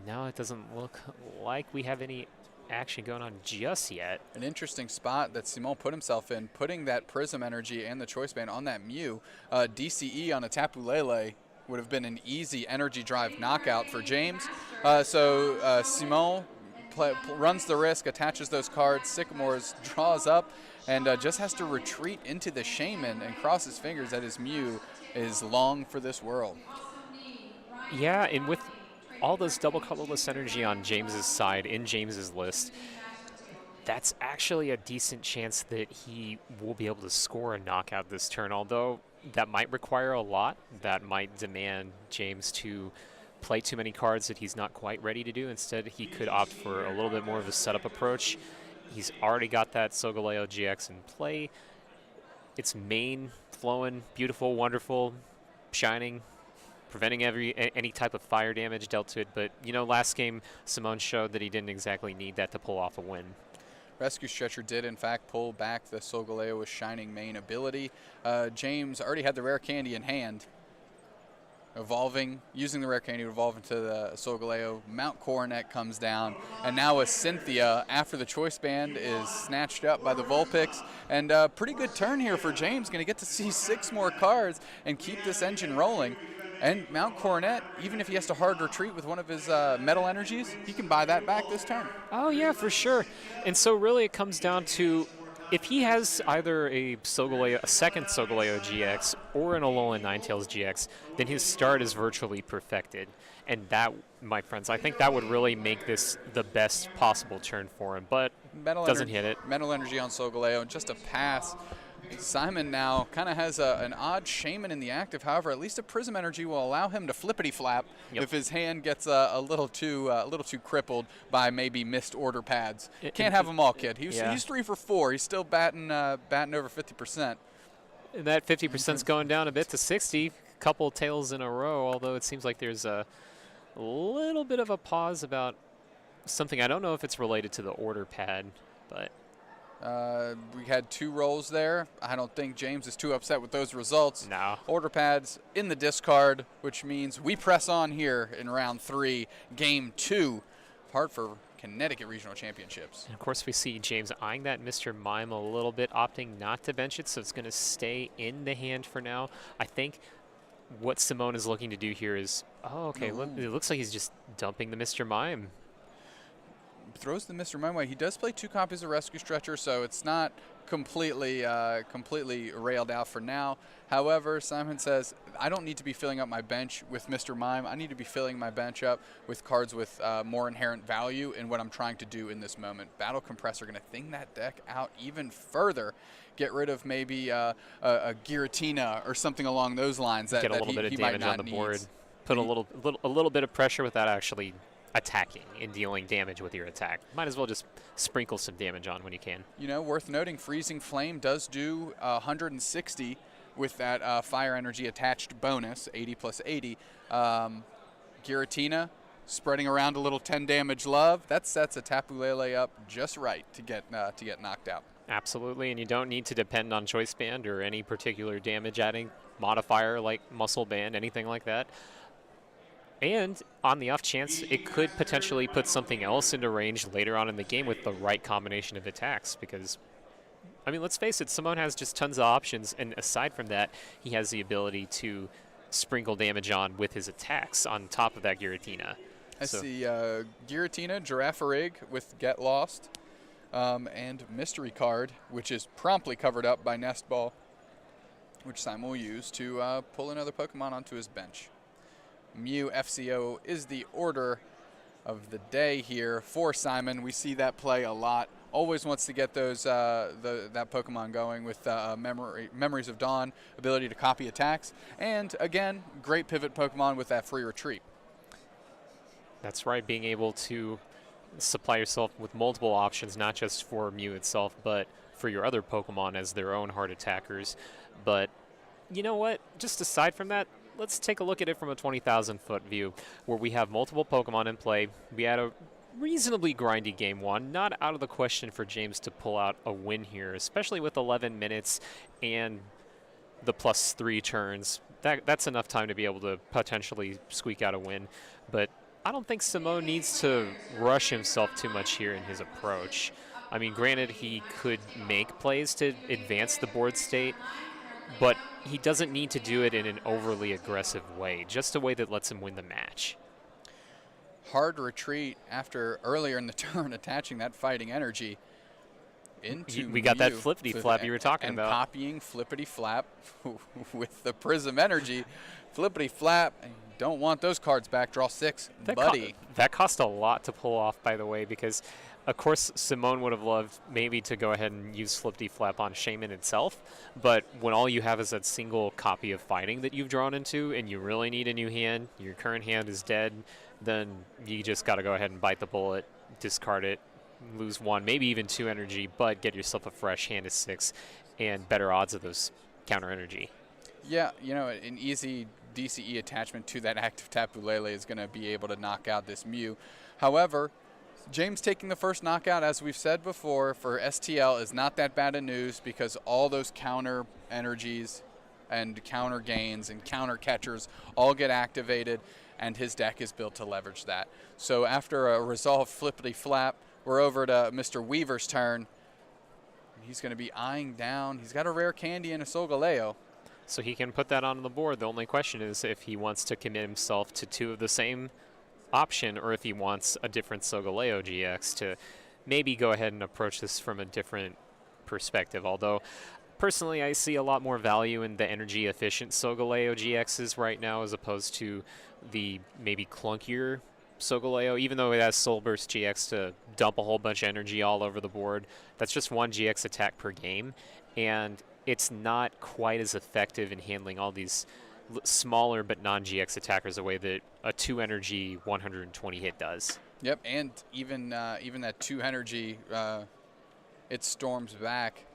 now it doesn't look like we have any action going on just yet. An interesting spot that Simone put himself in, putting that Prism Energy and the Choice Band on that Mew. DCE on a Tapu Lele would have been an easy energy drive knockout for James. So Simone runs the risk, attaches those cards, Sycamores draws up, and just has to retreat into the Shaman and cross his fingers that his Mew is long for this world. Yeah, and with all this double colorless energy on James's side, in James's list, that's actually a decent chance that he will be able to score a knockout this turn, although that might require a lot. That might demand James to play too many cards that he's not quite ready to do. Instead, he could opt for a little bit more of a setup approach. He's already got that Solgaleo GX in play. It's main, flowing, beautiful, wonderful, shining, preventing any type of fire damage dealt to it. But, you know, last game, Simone showed that he didn't exactly need that to pull off a win. Rescue Stretcher did, in fact, pull back the Solgaleo with Shining Main ability. James already had the Rare Candy in hand. Using the Rare Candy to evolve into the Solgaleo. Mount Coronet comes down, and now a Cynthia after the Choice Band is snatched up by the Vulpix. And a pretty good turn here for James. Going to get to see 6 more cards and keep this engine rolling. And Mount Coronet, even if he has to hard retreat with one of his metal energies, he can buy that back this turn. Oh, yeah, for sure. And so really it comes down to if he has either a second Solgaleo GX or an Alolan Ninetales GX, then his start is virtually perfected. And that, my friends, I think that would really make this the best possible turn for him, but doesn't hit it. Metal Energy on Solgaleo, and just a pass. Simon now kind of has an odd Shaman in the active. However, at least a Prism Energy will allow him to flippity flap if his hand gets a little too crippled by maybe missed order pads. Can't have them all, kid. He's 3 for 4. He's still batting over 50%. And that 50%'s going down a bit to 60. Couple tails in a row. Although it seems like there's a little bit of a pause about something. I don't know if it's related to the order pad, but. We had 2 rolls there. I don't think James is too upset with those results. No. Order pads in the discard, which means we press on here in round 3, game 2, Hartford Connecticut Regional Championships. And of course, we see James eyeing that Mr. Mime a little bit, opting not to bench it, so it's going to stay in the hand for now. I think what Simone is looking to do here is, oh, okay, it looks like he's just dumping the Mr. Mime. Throws the Mr. Mime away. He does play 2 copies of Rescue Stretcher, so it's not completely railed out for now. However, Simon says, I don't need to be filling up my bench with Mr. Mime. I need to be filling my bench up with cards with more inherent value in what I'm trying to do in this moment. Battle Compressor going to thing that deck out even further. Get rid of maybe a Giratina or something along those lines. That, get a little bit of damage on the board. Put a little bit of pressure without actually attacking and dealing damage with your attack. Might as well just sprinkle some damage on when you can. You know, worth noting, Freezing Flame does do 160 with that fire energy attached bonus, 80 plus 80. Giratina spreading around a little 10 damage love. That sets a Tapu Lele up just right to get knocked out. Absolutely, and you don't need to depend on Choice Band or any particular damage adding modifier like Muscle Band, anything like that. And on the off chance, it could potentially put something else into range later on in the game with the right combination of attacks. Because, I mean, let's face it, Simone has just tons of options. And aside from that, he has the ability to sprinkle damage on with his attacks on top of that Giratina. I see Giratina, Girafarig with Get Lost, and Mystery Card, which is promptly covered up by Nest Ball, which Simon will use to pull another Pokemon onto his bench. Mew FCO is the order of the day here for Simon. We see that play a lot. Always wants to get those that Pokemon going with Memories of Dawn, ability to copy attacks, and again, great pivot Pokemon with that free retreat. That's right, being able to supply yourself with multiple options, not just for Mew itself, but for your other Pokemon as their own hard attackers. But you know what? Just aside from that, let's take a look at it from a 20,000-foot view, where we have multiple Pokemon in play. We had a reasonably grindy game one. Not out of the question for James to pull out a win here, especially with 11 minutes and the +3 turns. That's enough time to be able to potentially squeak out a win. But I don't think Simone needs to rush himself too much here in his approach. I mean, granted, he could make plays to advance the board state, but he doesn't need to do it in an overly aggressive way, just a way that lets him win the match. Hard retreat after earlier in the turn attaching that fighting energy into We got that flippity flap you were talking about. And copying flippity flap with the Prism energy. Flippity flap, don't want those cards back, draw 6, buddy. That cost a lot to pull off, by the way, because of course Simone would have loved maybe to go ahead and use flippity flap on Shaman itself, but when all you have is that single copy of fighting that you've drawn into and you really need a new hand, your current hand is dead, then you just got to go ahead and bite the bullet, discard it, lose 1, maybe even 2 energy, but get yourself a fresh hand of 6 and better odds of those counter energy. Yeah, you know, an easy DCE attachment to that active Tapu Lele is going to be able to knock out this Mew. However, James taking the first knockout, as we've said before, for STL is not that bad of news because all those counter energies and counter gains and counter catchers all get activated, and his deck is built to leverage that. So after a resolved flippity flap, we're over to Mr. Weaver's turn. He's going to be eyeing down. He's got a rare candy and a Solgaleo. So he can put that on the board. The only question is if he wants to commit himself to 2 of the same option or if he wants a different Solgaleo GX to maybe go ahead and approach this from a different perspective. Although, personally, I see a lot more value in the energy-efficient Solgaleo GXs right now as opposed to the maybe clunkier Solgaleo, even though it has Soul Burst GX to dump a whole bunch of energy all over the board. That's just 1 GX attack per game, and it's not quite as effective in handling all these smaller but non-GX attackers the way that a 2 energy 120 hit does. Yep, and even that 2 energy, it storms back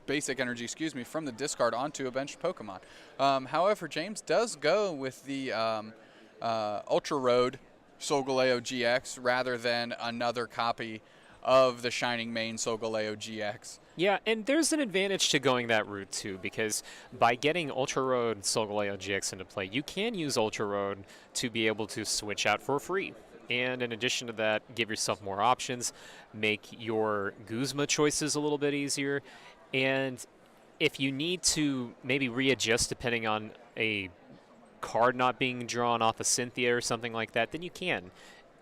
basic energy, from the discard onto a benched Pokemon. However, James does go with the Ultra Road Solgaleo GX rather than another copy of the Shining Mane Solgaleo GX. Yeah, and there's an advantage to going that route too, because by getting Ultra Road Solgaleo GX into play, you can use Ultra Road to be able to switch out for free. And in addition to that, give yourself more options, make your Guzma choices a little bit easier, and if you need to maybe readjust depending on a card not being drawn off a Cynthia or something like that, then you can.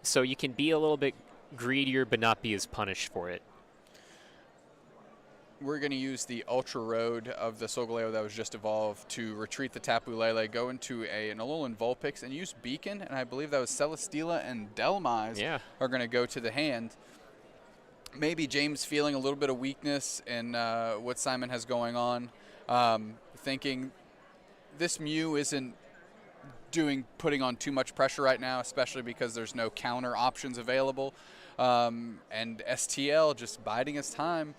So you can be a little bit greedier but not be as punished for it. We're going to use the Ultra Road of the Solgaleo that was just evolved to retreat the Tapu Lele, go into an Alolan Vulpix, and use Beacon, and I believe that was Celesteela and Delmise are going to go to the hand. Maybe James feeling a little bit of weakness in what Simon has going on, thinking this Mew isn't putting on too much pressure right now, especially because there's no counter options available, and STL just biding his time.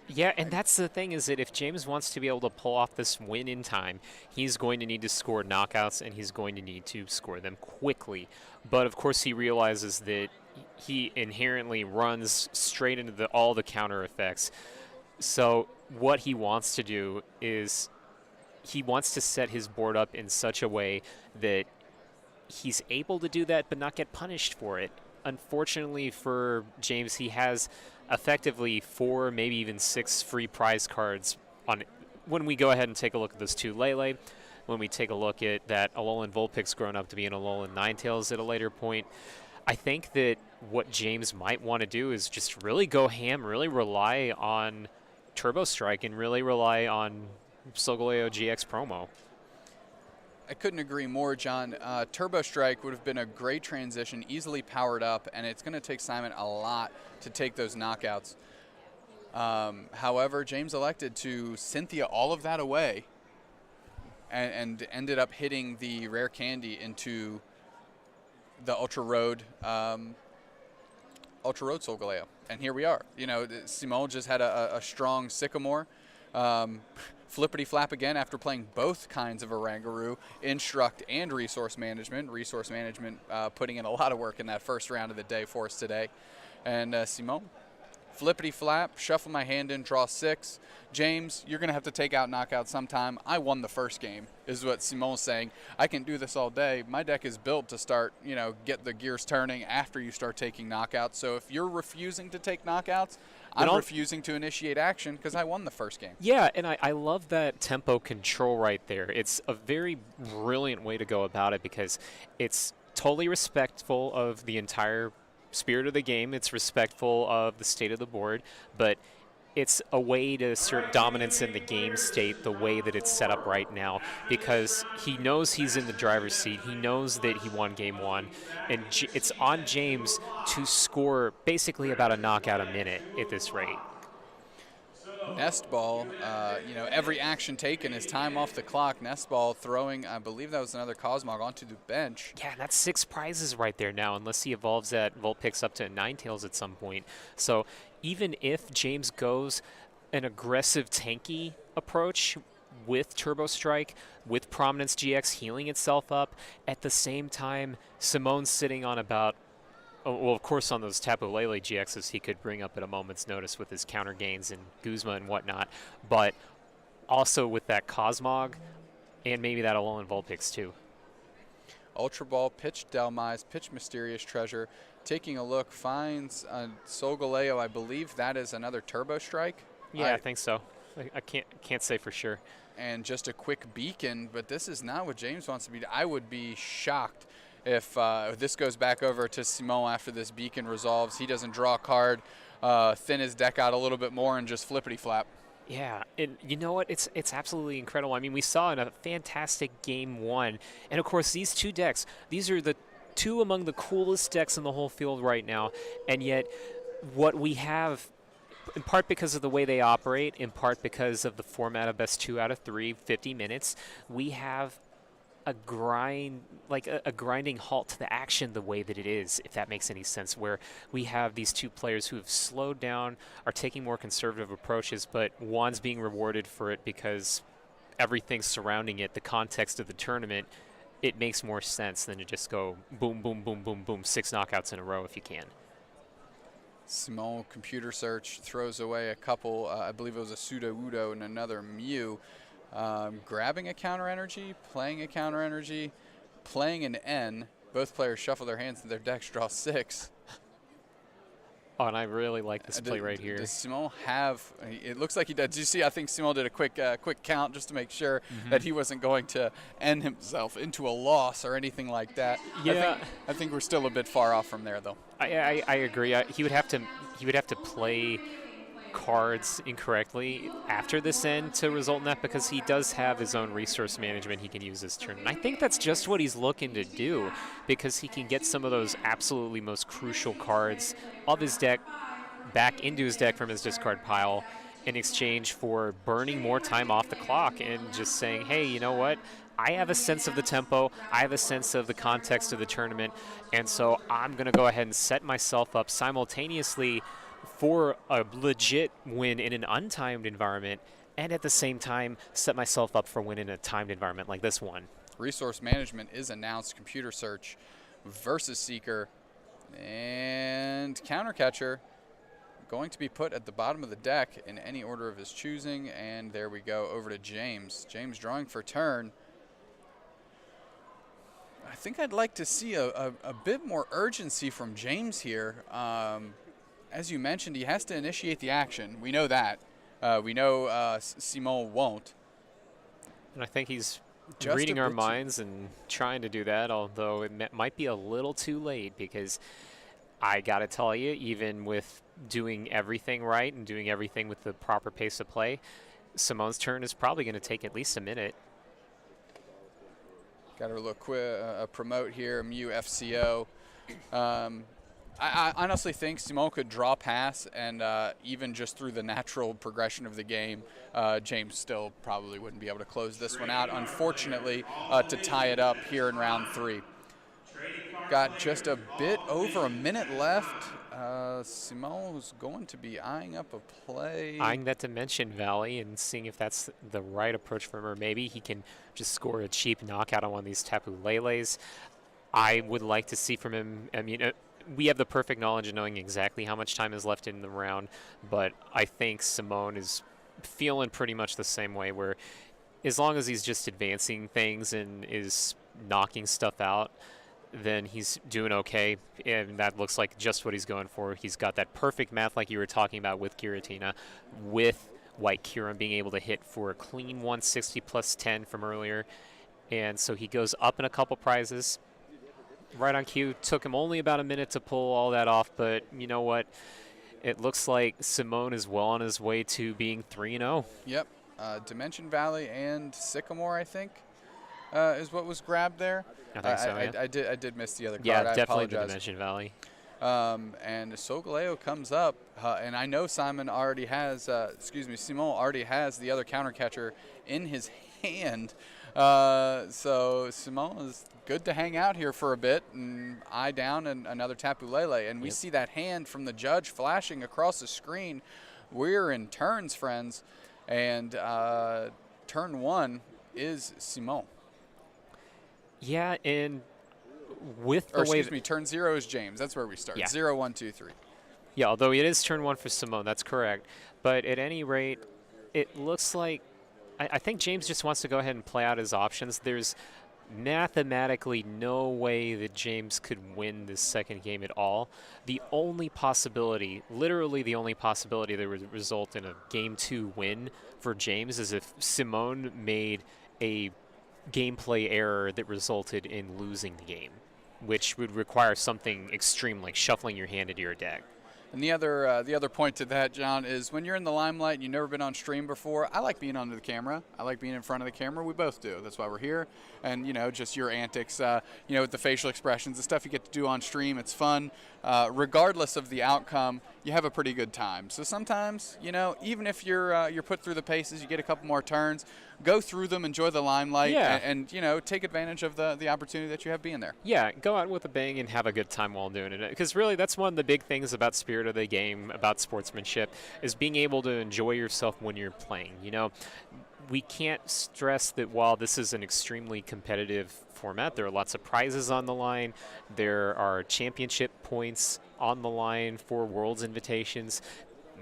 Yeah, and that's the thing, is that if James wants to be able to pull off this win in time, he's going to need to score knockouts, and he's going to need to score them quickly. But of course he realizes that he inherently runs straight into all the counter effects. So what he wants to do is he wants to set his board up in such a way that he's able to do that but not get punished for it. Unfortunately for James, he has effectively 4, maybe even 6 free prize cards on when we go ahead and take a look at those 2 Lele, when we take a look at that Alolan Vulpix grown up to be an Alolan Ninetales at a later point. I think that what James might want to do is just really go ham, really rely on Turbo Strike, and really rely on Solgaleo GX promo. I couldn't agree more, John. Turbo Strike would have been a great transition, easily powered up, and it's going to take Simon a lot to take those knockouts. However, James elected to Cynthia all of that away and ended up hitting the rare candy into the Ultra Road Solgaleo. And here we are. You know, Simone just had a strong Sycamore. Flippity flap again after playing both kinds of Oranguru, Instruct and Resource Management. Resource Management putting in a lot of work in that first round of the day for us today. And Simone, flippity flap, shuffle my hand in, draw 6. James, you're going to have to take out knockout sometime. I won the first game, is what Simone's saying. I can do this all day. My deck is built to start, get the gears turning after you start taking knockouts. So if you're refusing to take knockouts, I'm refusing to initiate action because I won the first game. Yeah, and I love that tempo control right there. It's a very brilliant way to go about it because it's totally respectful of the entire spirit of the game. It's respectful of the state of the board, but it's a way to assert dominance in the game state the way that it's set up right now, because he knows he's in the driver's seat. He knows that he won game 1, and it's on James to score basically about a knockout a minute at this rate. Nest Ball, every action taken is time off the clock. Nest Ball throwing, I believe that was another Cosmog onto the bench. Yeah, that's 6 prizes right there now, unless he evolves that Vulpix up to Ninetales at some point. So even if James goes an aggressive tanky approach with Turbo Strike, with Prominence GX healing itself up, at the same time, Simone's sitting on about, well, of course, on those Tapu Lele GXs he could bring up at a moment's notice with his counter gains and Guzma and whatnot, but also with that Cosmog and maybe that Alolan Vulpix too. Ultra Ball, pitch Delmise, pitch Mysterious Treasure. Taking a look, finds Solgaleo. I believe that is another Turbo Strike. Yeah, I think so. I can't say for sure. And just a quick Beacon, but this is not what James wants to be. I would be shocked if this goes back over to Simone after this Beacon resolves. He doesn't draw a card, thin his deck out a little bit more, and just flippity flap. Yeah, and you know what? It's absolutely incredible. I mean, we saw in a fantastic game 1, and of course these 2 decks, these are the 2 among the coolest decks in the whole field right now, and yet what we have, in part because of the way they operate, in part because of the format of best 2 out of 3, 50 minutes, we have a grind, like a grinding halt to the action the way that it is, if that makes any sense, where we have these 2 players who have slowed down, are taking more conservative approaches, but one's being rewarded for it because everything surrounding it, the context of the tournament, it makes more sense than to just go boom, boom, boom, boom, boom, 6 knockouts in a row if you can. Small computer search throws away a couple, I believe it was a Sudowoodo and another Mew. Grabbing a counter energy, playing a counter energy, playing an N. Both players shuffle their hands and their decks draw 6. Oh, and I really like this play right here. Does Simon have? It looks like he does. Did you see? I think Simon did a quick count just to make sure that he wasn't going to end himself into a loss or anything like that. Yeah, I think we're still a bit far off from there, though. I agree. He would have to play cards incorrectly after this end to result in that, because he does have his own resource management he can use this turn. And I think that's just what he's looking to do, because he can get some of those absolutely most crucial cards of his deck back into his deck from his discard pile in exchange for burning more time off the clock and just saying, hey, you know what? I have a sense of the tempo. I have a sense of the context of the tournament. And so I'm going to go ahead and set myself up simultaneously for a legit win in an untimed environment, and at the same time set myself up for win in a timed environment like this one. Resource management is announced. Computer search versus Seeker, and Countercatcher going to be put at the bottom of the deck in any order of his choosing. And there we go, over to James. James drawing for turn. I think I'd like to see a bit more urgency from James here. As you mentioned, he has to initiate the action. We know that. We know Simon won't. And I think he's just reading our minds and trying to do that, although it might be a little too late, because I got to tell you, even with doing everything right and doing everything with the proper pace of play, Simon's turn is probably going to take at least a minute. Got a little promote here, Mu FCO. I honestly think Simon could draw pass, and even just through the natural progression of the game, James still probably wouldn't be able to close this one out, unfortunately, to tie it up here in round 3. Got just a bit over a minute left. Simon was going to be eyeing up a play. Eyeing that Dimension Valley and seeing if that's the right approach for him, or maybe he can just score a cheap knockout on one of these Tapu Leles. I would like to see from him, I mean, we have the perfect knowledge of knowing exactly how much time is left in the round, but I think Simon is feeling pretty much the same way, where as long as he's just advancing things and is knocking stuff out, then he's doing okay, and that looks like just what he's going for. He's got that perfect math like you were talking about with Giratina, with White Kirin being able to hit for a clean 160 plus 10 from earlier, and so he goes up in a couple prizes. Right on cue. Took him only about a minute to pull all that off, but you know what? It looks like Simon is well on his way to being 3-0. Yep. Dimension Valley and Sycamore, I think, is what was grabbed there. I think so, yeah. I did miss the other card. Yeah, I definitely apologize. the Dimension Valley. And Solgaleo comes up, and I know Simon already has, Simon already has the other Countercatcher in his hand. So Simon is good to hang out here for a bit and eye down and another Tapu Lele. And we see that hand from the judge flashing across the screen. We're in turns, friends. And turn 1 is Simon. Yeah, and with the way... turn 0 is James. That's where we start. Yeah. 0, 1, 2, 3. Yeah, although it is turn 1 for Simon, that's correct. But at any rate, it looks like... I think James just wants to go ahead and play out his options. There's mathematically no way that James could win this second game at all. The only possibility, literally the only possibility that would result in a Game 2 win for James is if Simon made a gameplay error that resulted in losing the game, which would require something extreme like shuffling your hand into your deck. And the other point to that, John, is when you're in the limelight and you've never been on stream before, I like being under the camera. I like being in front of the camera. We both do. That's why we're here. And, just your antics, with the facial expressions, the stuff you get to do on stream, it's fun. Regardless of the outcome, you have a pretty good time. So sometimes, even if you're put through the paces, you get a couple more turns, go through them, enjoy the limelight, and take advantage of the opportunity that you have being there. Yeah, go out with a bang and have a good time while doing it. Because really, that's one of the big things about spirit of the game, about sportsmanship, is being able to enjoy yourself when you're playing. We can't stress that while this is an extremely competitive format, there are lots of prizes on the line. There are championship points on the line for Worlds invitations.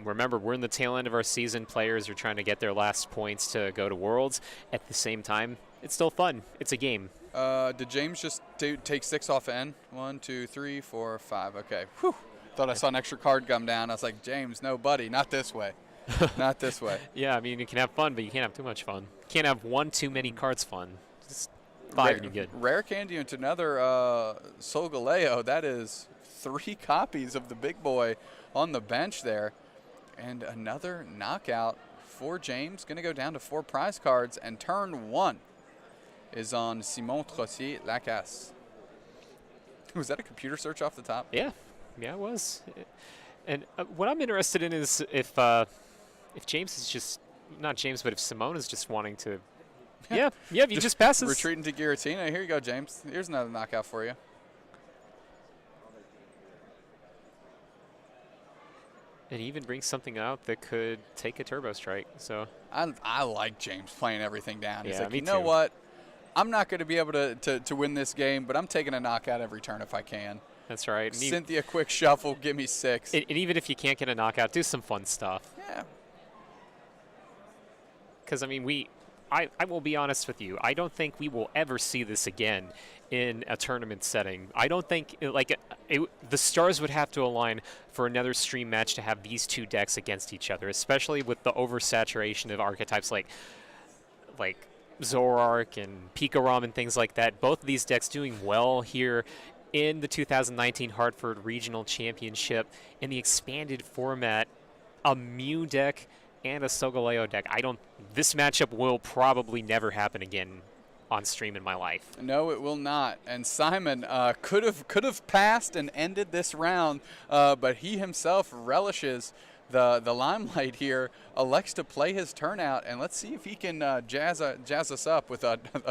Remember, we're in the tail end of our season. Players are trying to get their last points to go to Worlds. At the same time, it's still fun. It's a game. Did James just take 6 off N? 1, 2, 3, 4, 5. Okay. Whew. Thought I saw an extra card come down. I was like, James, no, buddy, not this way. Not this way. Yeah, I mean, you can have fun, but you can't have too much fun. You can't have one too many cards fun. Just 5 and you're good. Rare candy into another Solgaleo. That is 3 copies of the big boy on the bench there. And another knockout for James. Going to go down to 4 prize cards. And turn 1 is on Simon Trottier-Lacasse. Was that a computer search off the top? Yeah. Yeah, it was. And what I'm interested in is if James is just, not James, but if Simone is just wanting to, if he just passes. Retreating to Giratina. Here you go, James. Here's another knockout for you. And he even brings something out that could take a Turbo Strike. So I like James playing everything down. He's Yeah, like, me you know too. what? I'm not going to be able to win this game, but I'm taking a knockout every turn if I can. that's right. And Cynthia, quick shuffle, give me 6. and even if you can't get a knockout, do some fun stuff. Yeah. Because, I mean, I will be honest with you. I don't think we will ever see this again in a tournament setting. I don't think, the stars would have to align for another stream match to have these 2 decks against each other, especially with the oversaturation of archetypes like Zoroark and Pikarom and things like that. Both of these decks doing well here in the 2019 Hartford Regional Championship in the expanded format. A Mew deck and a Solgaleo deck. This matchup will probably never happen again on stream in my life. No, it will not. And Simon could have passed and ended this round, but he himself relishes the limelight here, elects to play his turnout, and let's see if he can jazz us up with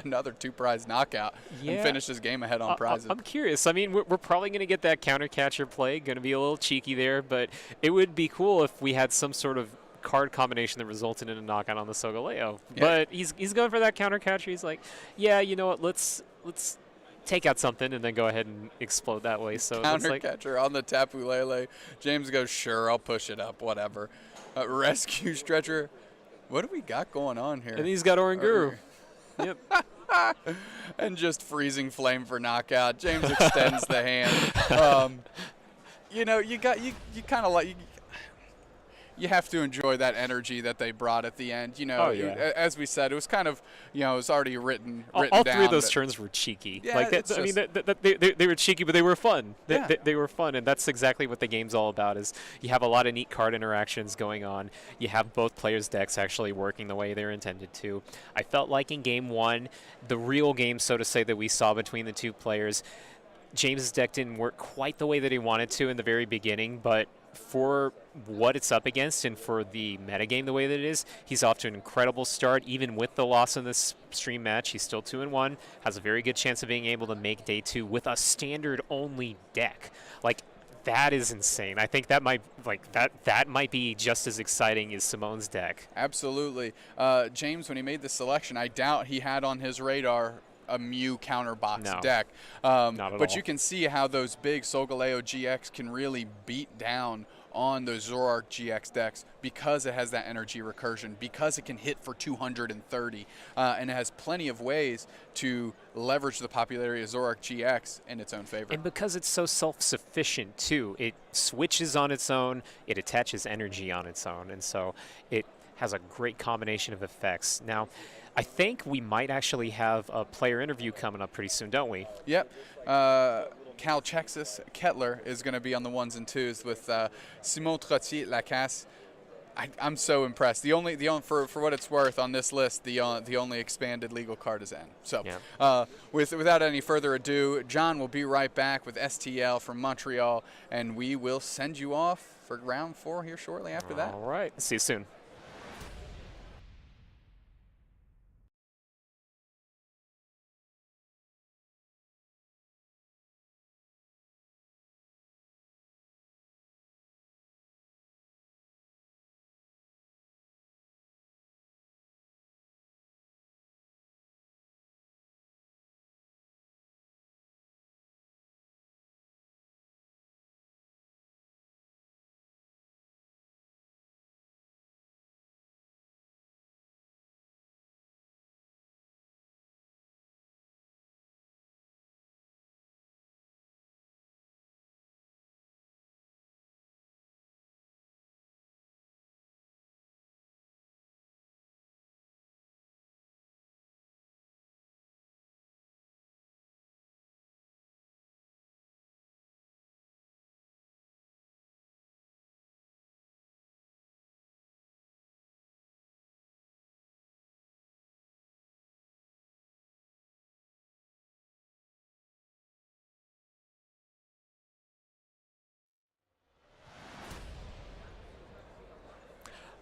another 2 prize knockout and finish his game ahead on prizes. I'm curious. I mean, we're probably going to get that counter catcher play, going to be a little cheeky there, but it would be cool if we had some sort of card combination that resulted in a knockout on the Solgaleo. Yeah. But he's going for that counter catcher. He's like, yeah, you know what, let's take out something and then go ahead and explode that way. So Counter catcher on the Tapu Lele. James goes, sure, I'll push it up, whatever. Rescue stretcher. What do we got going on here? And he's got Oranguru. Yep. And just freezing flame for knockout. James extends the hand. You know, you kind of like. You have to enjoy that energy that they brought at the end. You know, as we said, it was kind of, it was already written all down. 3 of those turns were cheeky. Yeah, like I mean, they were cheeky, but they were fun. They were fun, and that's exactly what the game's all about. Is you have a lot of neat card interactions going on. You have both players' decks actually working the way they're intended to. I felt like in Game 1, the real game, so to say, that we saw between the 2 players, James's deck didn't work quite the way that he wanted to in the very beginning, but for what it's up against and for the metagame the way that it is, he's off to an incredible start. Even with the loss in this stream match, he's still 2-1, has a very good chance of being able to make day 2 with a standard-only deck. Like, that is insane. I think that might that might be just as exciting as Simone's deck. Absolutely. James, when he made this selection, I doubt he had on his radar a Mew counterbox deck. Not at but all. you can see how those big Solgaleo GX can really beat down on those Zoroark GX decks because it has that energy recursion, because it can hit for 230, and it has plenty of ways to leverage the popularity of Zoroark GX in its own favor. And because it's so self-sufficient too, it switches on its own, it attaches energy on its own, and so it has a great combination of effects. Now, I think we might actually have a player interview coming up pretty soon, don't we? Yep. Calchexis Kettler is going to be on the 1s and 2s with Simon Trottier-Lacasse. I'm so impressed. The only for what it's worth on this list, the only expanded legal card is N. So, without any further ado, John will be right back with STL from Montreal, and we will send you off for round 4 here shortly after that. All right. See you soon.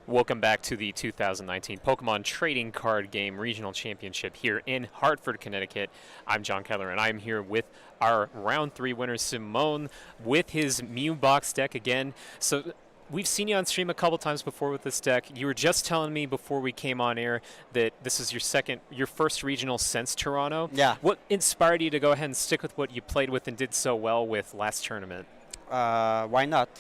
Welcome back to the 2019 Pokemon Trading Card Game Regional Championship here in Hartford, Connecticut. I'm John Keller, and I'm here with our Round 3 winner, Simone, with his Mew box deck again. So we've seen you on stream a couple times before with this deck. You were just telling me before we came on air that this is your first regional since Toronto. Yeah. What inspired you to go ahead and stick with what you played with and did so well with last tournament? Why not?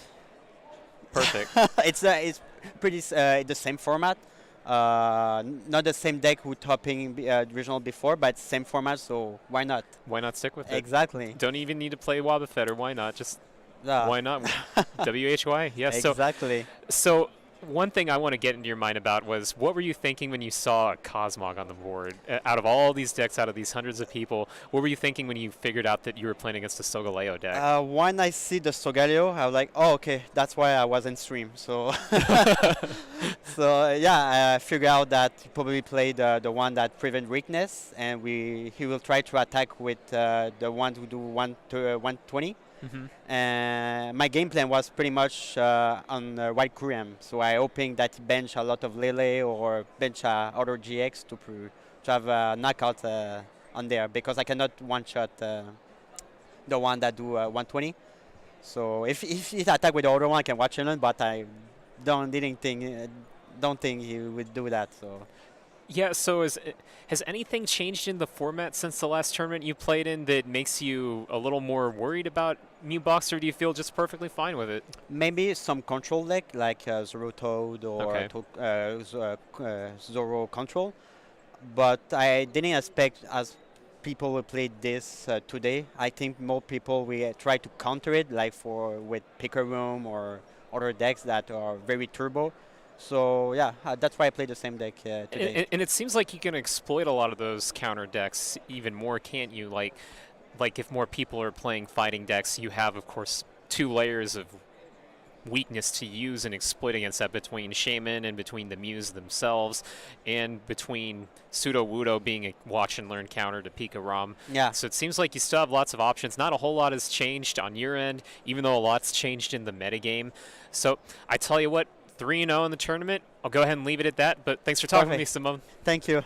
Perfect. It's pretty the same format. Not the same deck with topping regional before, but same format. So why not? Why not stick with it? Exactly. Don't even need to play Wobbuffet, or why not? Just Yeah. why not? WHY? Yes. Exactly. So one thing I want to get into your mind about was, what were you thinking when you saw a Cosmog on the board? Out of all these decks, out of these hundreds of people, what were you thinking when you figured out that you were playing against the Solgaleo deck? When I see the Solgaleo, I was like, oh, okay, that's why I was in stream. So, so yeah, I figured out that he probably played the one that prevent weakness, and he will try to attack with the one who do 120. And my game plan was pretty much on White Kuriam, so I hoping that he bench a lot of Lele or bench other GX to have a knockout on there, because I cannot one-shot the one that do 120. So if he attack with the other one, I can watch him, but I don't think he would do that. So. Yeah, so has anything changed in the format since the last tournament you played in that makes you a little more worried about Mew Box, or do you feel just perfectly fine with it? Maybe some control deck like Zoro Toad or Zoro Control, but I didn't expect as people will play this today. I think more people will try to counter it, like with Picker Room or other decks that are very turbo. So yeah, that's why I played the same deck today. And it seems like you can exploit a lot of those counter decks even more, can't you? Like if more people are playing fighting decks, you have, of course, 2 layers of weakness to use and exploit against that, between Shaman and between the Mews themselves, and between Pseudo-Wudo being a watch and learn counter to Pika Rom. Yeah. So it seems like you still have lots of options. Not a whole lot has changed on your end, even though a lot's changed in the metagame. So I tell you what, 3-0 in the tournament. I'll go ahead and leave it at that, but thanks for talking with me, Simone. Thank you.